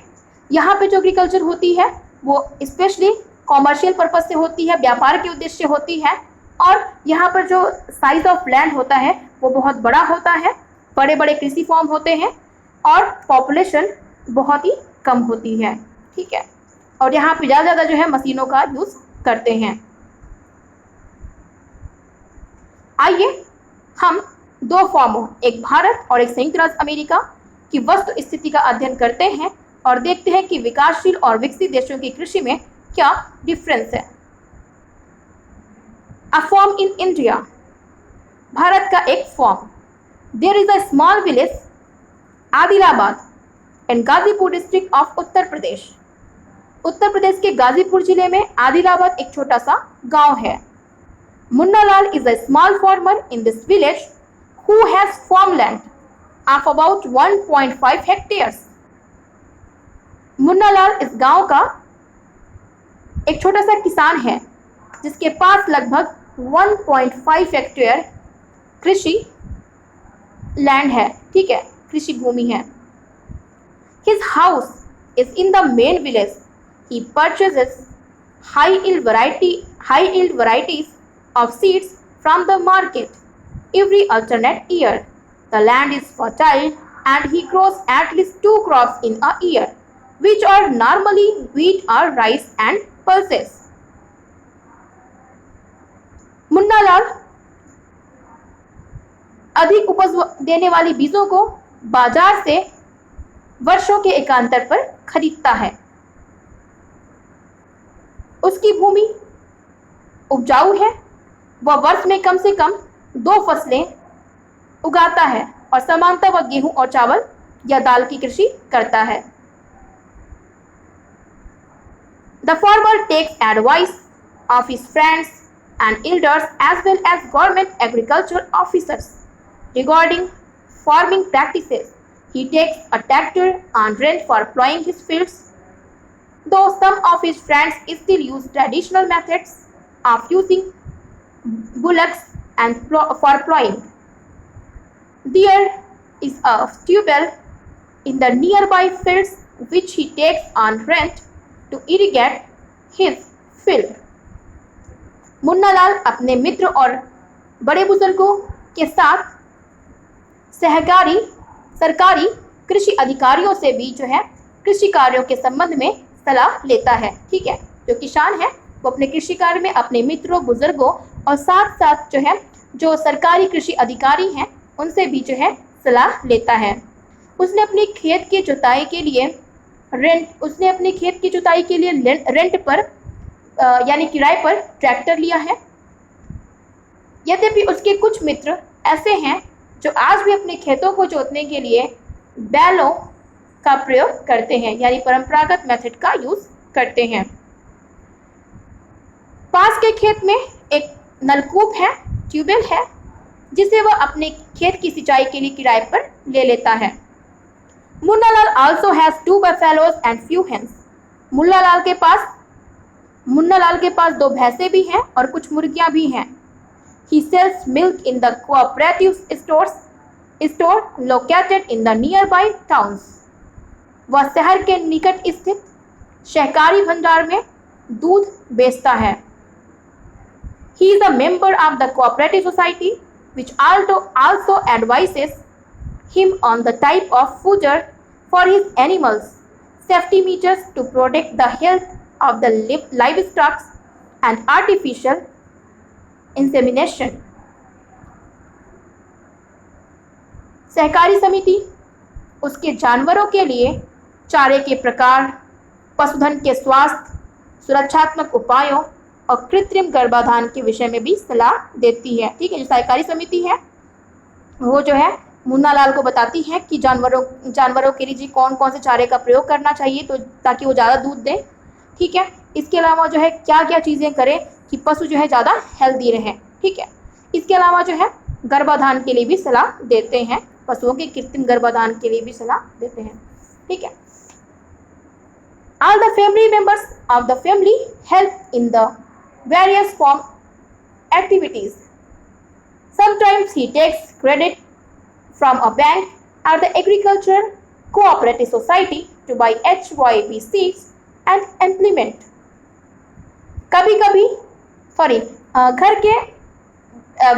Speaker 1: यहाँ पे जो एग्रीकल्चर होती है वो स्पेशली कॉमर्शियल पर्पज से होती है, व्यापार के उद्देश्य से होती है, और यहाँ पर जो साइज ऑफ लैंड होता है वो बहुत बड़ा होता है, बड़े बड़े कृषि फॉर्म होते हैं और पॉपुलेशन बहुत ही कम होती है, ठीक है, और यहाँ पे ज़्यादा जो है मशीनों का यूज़ करते हैं। आइए हम दो फॉर्मों, एक भारत और एक संयुक्त राज्य अमेरिका की वस्तु स्थिति का अध्ययन करते हैं और देखते हैं कि विकासशील और विकसित देशों की कृषि में क्या डिफरेंस है। A farm in India, Bharat का एक farm. There is a small village Adilabad in Ghazipur district of Uttar Pradesh. Uttar Pradesh के गाजीपुर जिले में आदिलाबाद एक छोटा सा गांव है। Munna Lal is a small farmer in this village who has farmland of about 1.5 hectares. Munna Lal इस गांव का एक छोटा सा किसान है जिसके पास लगभग 1.5 हेक्टेयर कृषि लैंड है, ठीक है, कृषि भूमि है। His house is in the main village. He purchases high yield varieties of seeds from the market every alternate year. The land is fertile and he grows at least 2 crops in a year, which are normally wheat or rice and pulses. Munna Lal अधिक उपज देने वाली बीजों को बाजार से वर्षों के एकांतर पर खरीदता है। उसकी भूमि उपजाऊ है, वह वर्ष में कम से कम 2 फसलें उगाता है और सामान्यतः वह गेहूं और चावल या दाल की कृषि करता है। The farmer takes advice of his friends and elders as well as government agricultural officers regarding farming practices. He takes a tractor on rent for plowing his fields, though some of his friends still use traditional methods of using bullocks and for plowing. There is a tubewell in the nearby fields which he takes on rent to irrigate his field. Munna Lal अपने मित्र और बड़े बुजुर्गों के साथ सरकारी कृषि अधिकारियों से भी जो है कृषि कार्यों के संबंध में सलाह लेता है, ठीक है। जो किसान है वो अपने कृषि कार्य में अपने मित्रों, बुजुर्गों और साथ साथ जो है जो सरकारी कृषि अधिकारी हैं उनसे भी जो है सलाह लेता है। उसने अपने खेत की जुताई के लिए रेंट पर यानी किराए पर ट्रैक्टर लिया है। यद्यपि उसके कुछ मित्र ऐसे हैं जो आज भी अपने खेतों को जोतने के लिए बैलों का प्रयोग करते हैं, यानी परंपरागत मेथड का यूज करते हैं। पास के खेत में एक नलकूप है, ट्यूबवेल है, जिसे वह अपने खेत की सिंचाई के लिए किराए पर ले लेता है। Munna Lal also has 2 buffaloes and few hens. Munna Lal के पास 2 भैंसे भी हैं और कुछ मुर्गियां भी हैं। He sells milk in the cooperative store located in the nearby towns. वह शहर के निकट स्थित सहकारी भंडार में दूध बेचता है। He is a member of the cooperative society which also advises him on the type of fodder for his animals, safety measures to protect the health of the livestock and artificial insemination. सहकारी समिति उसके जानवरों के लिए चारे के प्रकार, पशुधन के स्वास्थ्य, सुरक्षात्मक उपायों और कृत्रिम गर्भाधान के विषय में भी सलाह देती है, ठीक है। जो सहकारी समिति है वो जो है मुन्ना लाल को बताती है कि जानवरों के लिए कौन कौन से चारे का प्रयोग करना चाहिए तो ताकि वो ज़्यादा दूध दें, ठीक है। इसके अलावा जो है क्या क्या चीज़ें करें कि पशु जो है ज़्यादा हेल्दी रहें, ठीक है। इसके अलावा जो है गर्भाधान के लिए भी सलाह देते हैं, पशुओं के कृत्रिम गर्भाधान के लिए भी सलाह देते हैं, ठीक है। All the family members of the family help in the various farm activities. Sometimes he takes credit from a bank or the agricultural cooperative society to buy HYB seeds and implement. कभी-कभी घर के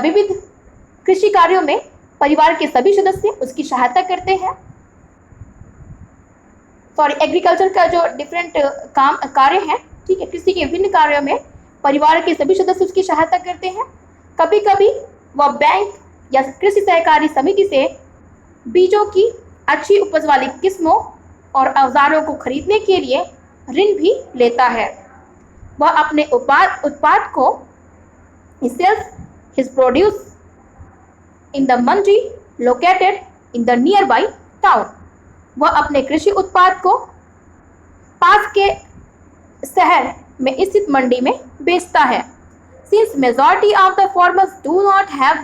Speaker 1: विविध कृषि कार्यों में परिवार के सभी सदस्य उसकी सहायता करते हैं। एग्रीकल्चर का जो डिफरेंट कार्य हैं, ठीक है, कृषि के विभिन्न कार्यों में परिवार के सभी सदस्य उसकी सहायता करते हैं। कभी कभी वह बैंक या कृषि सहकारी समिति से बीजों की अच्छी उपज वाली किस्मों और औजारों को खरीदने के लिए ऋण भी लेता है। वह अपने उत्पाद को sells his produce in the mandi located in the nearby town। वह अपने कृषि उत्पाद को पास के शहर में स्थित मंडी में बेचता है। Since majority of the farmers do not have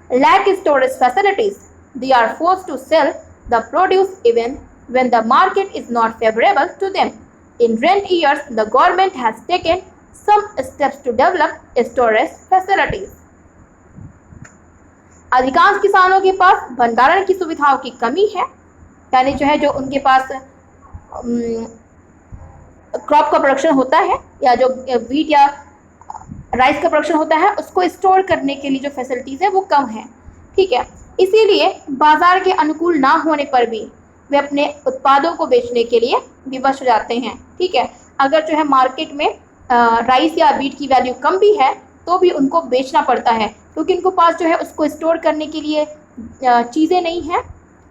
Speaker 1: lack storage facilities, they are forced to sell the produce even when the market is not favorable to them। In recent years, the government has taken some steps to develop storage facilities। अधिकांश किसानों के पास भंडारण की सुविधाओं की कमी है, यानी जो है जो उनके पास क्रॉप का प्रोडक्शन होता है या जो वीट या राइस का प्रोडक्शन होता है उसको स्टोर करने के लिए जो फैसिलिटीज़ है वो कम है। ठीक है, इसीलिए बाजार के अनुकूल ना होने पर भी वे अपने उत्पादों को बेचने के लिए विवश हो जाते हैं। ठीक है, अगर जो है मार्केट में राइस या वीट की वैल्यू कम भी है तो भी उनको बेचना पड़ता है, क्योंकि उनको पास जो है उसको स्टोर करने के लिए चीज़ें नहीं हैं।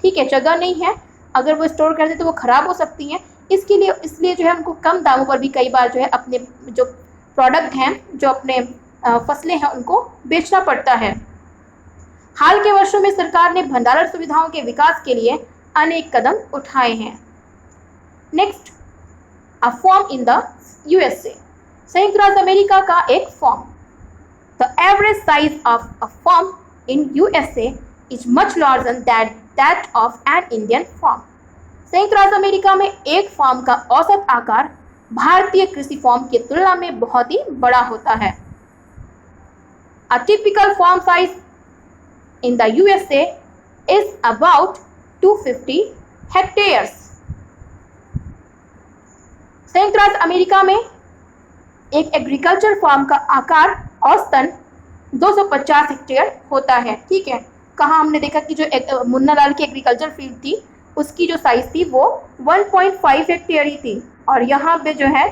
Speaker 1: ठीक है, जगह नहीं है, अगर वो स्टोर कर दे तो वो ख़राब हो सकती हैं। इसलिए जो है उनको कम दामों पर भी कई बार जो है अपने जो प्रोडक्ट हैं, जो अपने फसलें हैं, उनको बेचना पड़ता है। हाल के वर्षों में सरकार ने भंडारण सुविधाओं के विकास के लिए अनेक कदम उठाए हैं। Next, a farm in the USA. संयुक्त राज्य अमेरिका का एक form. The average size of a farm in USA is much larger than that of an Indian form. संयुक्त राज्य अमेरिका में एक फॉर्म का औसत आकार भारतीय कृषि फॉर्म की तुलना में बहुत ही बड़ा होता है। A typical form size in the USA is about 250 hectares। संयुक्त राज्य अमेरिका में एक एग्रीकल्चर फार्म का आकार औसतन 250 हेक्टेयर होता है। ठीक है, कहाँ हमने देखा कि जो मुन्ना लाल की एग्रीकल्चर फील्ड थी उसकी जो साइज थी वो 1.5 हेक्टेयर ही थी, और यहाँ पे जो है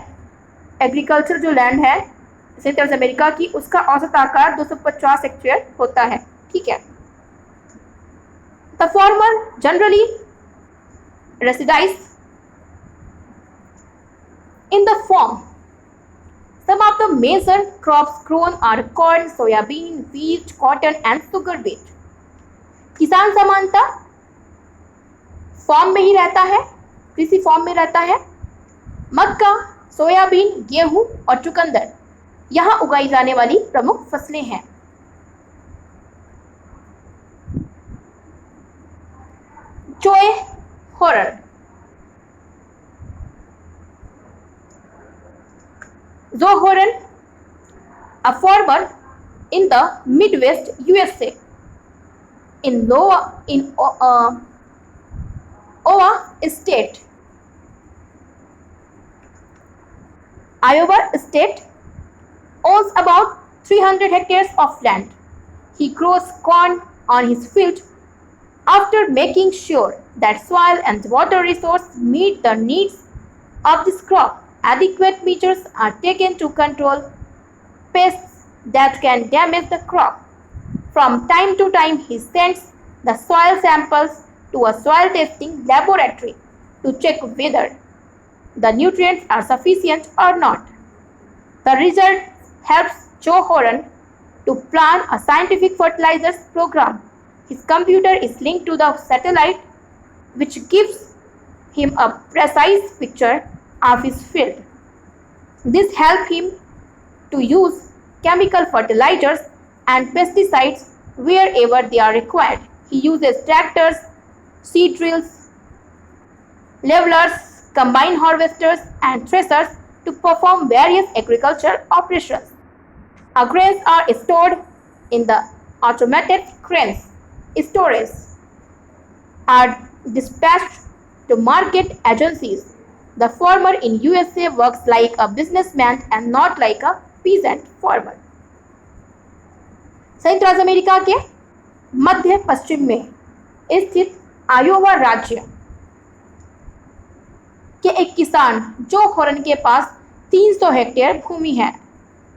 Speaker 1: एग्रीकल्चर जो लैंड है संयुक्त राज्य अमेरिका की उसका औसत आकार 250 हेक्टेयर होता है। ठीक है, the farmer generally resides in the farm। Some of the major crops grown are corn, soybean, wheat, cotton and sugar beet। किसान सामान्यतः फार्म में ही रहता है, कृषि फार्म में रहता है। मक्का, सोयाबीन, गेहूं और चुकंदर यहाँ उगाई जाने वाली प्रमुख फसलें हैं। Joe Horan। Joe Horan, a farmer in the Midwest USA, in Iowa State, owns about 300 hectares of land। He grows corn on his field after making sure that soil and water resources meet the needs of this crop. Adequate measures are taken to control pests that can damage the crop। From time to time, he sends the soil samples to a soil testing laboratory to check whether the nutrients are sufficient or not। The result helps Joe Horan to plan a scientific fertilizers program। His computer is linked to the satellite, which gives him a precise picture of his field। This helps him to use chemical fertilizers and pesticides wherever they are required। He uses tractors, seed drills, levelers, combine harvesters and threshers to perform various agricultural operations। Grains are stored in the automated grains storage are dispatched to market agencies। The farmer in USA works like a businessman and not like a peasant farmer। संयुक्त राज्य America के मध्य पश्चिम में स्थित Iowa राज्य के एक किसान जो होरन के पास 300 हेक्टेयर भूमि है,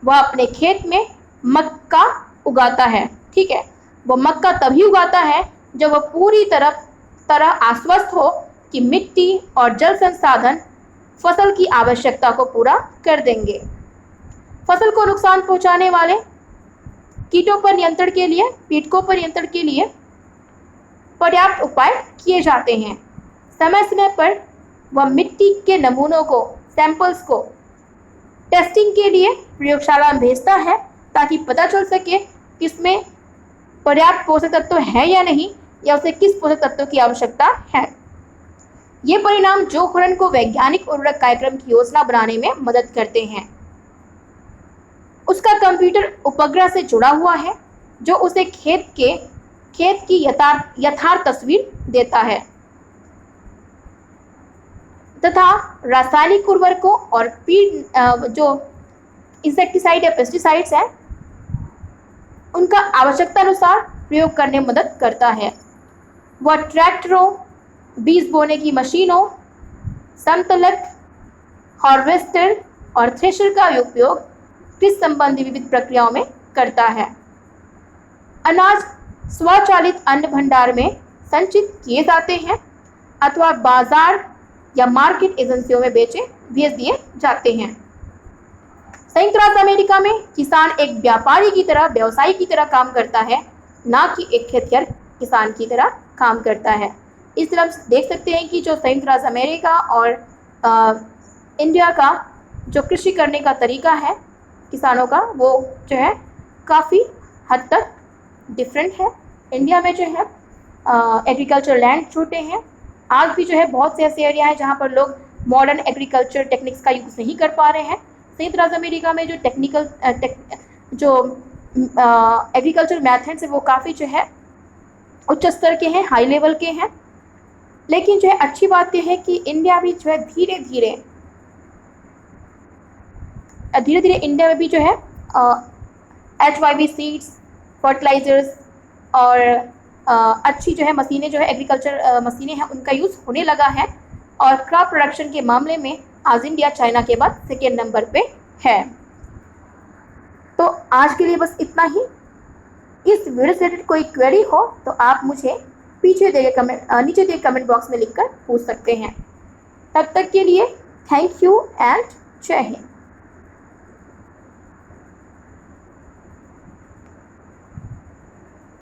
Speaker 1: वह अपने खेत में मक्का उगाता है। ठीक है, वो मक्का तभी उगाता है जब वह पूरी तरह आश्वस्त हो कि मिट्टी और जल संसाधन फसल की आवश्यकता को पूरा कर देंगे। फसल को नुकसान पहुंचाने वाले कीटों पर नियंत्रण के लिए, कीटकों पर नियंत्रण के लिए पर्याप्त उपाय किए जाते हैं। समय समय पर वह मिट्टी के नमूनों को, सैंपल्स को टेस्टिंग के लिए प्रयोगशाला में भेजता है ताकि पता चल सके कि इसमें पर्याप्त पोषक तत्व है या नहीं, या उसे किस पोषक तत्व की आवश्यकता है। ये परिणाम जो हुरन को वैज्ञानिक उर्वरक कार्यक्रम की योजना बनाने में मदद करते हैं। उसका कंप्यूटर उपग्रह से जुड़ा हुआ है जो उसे खेत की यथार्थ तस्वीर देता है तथा रासायनिक उर्वरकों और जो इंसेक्टिसाइड या पेस्टिसाइड्स हैं उनका आवश्यकता अनुसार प्रयोग करने में मदद करता है। वह ट्रैक्टरों, बीज बोने की मशीनों, समतलक, हार्वेस्टर और थ्रेशर का उपयोग कृषि संबंधी विविध प्रक्रियाओं में करता है। अनाज स्वचालित अन्न भंडार में संचित किए जाते हैं अथवा बाजार या मार्केट एजेंसियों में भेज दिए जाते हैं। संयुक्त राज्य अमेरिका में किसान एक व्यापारी की तरह, व्यवसायी की तरह काम करता है, ना कि एक खेतिहर किसान की तरह काम करता है। इस तरह हम देख सकते हैं कि जो संयुक्त राज्य अमेरिका और इंडिया का जो कृषि करने का तरीका है किसानों का, वो जो है काफ़ी हद तक डिफरेंट है। इंडिया में जो है एग्रीकल्चर लैंड छोटे हैं। आज भी जो है बहुत से ऐसे एरिया हैं जहाँ पर लोग मॉडर्न एग्रीकल्चर टेक्निक्स का यूज़ नहीं कर पा रहे हैं। संयुक्त राज्य अमेरिका में जो एग्रीकल्चर मैथड्स है वो काफ़ी जो है उच्च स्तर के हैं, हाई लेवल के हैं। लेकिन जो है अच्छी बात यह है कि इंडिया भी जो है धीरे धीरे इंडिया में भी जो है HYV सीड्स, फर्टिलाइजर्स और अच्छी जो है मशीनें, जो है एग्रीकल्चर मशीनें हैं, उनका यूज़ होने लगा है। और क्रॉप प्रोडक्शन के मामले में आज इंडिया चाइना के बाद सेकेंड नंबर पे है। तो आज के लिए बस इतना ही। इस वीडियो से रिलेटेड कोई क्वेरी हो तो आप मुझे नीचे दिए कमेंट बॉक्स में लिखकर पूछ सकते हैं। तब तक के लिए थैंक यू एंड जय हिंद।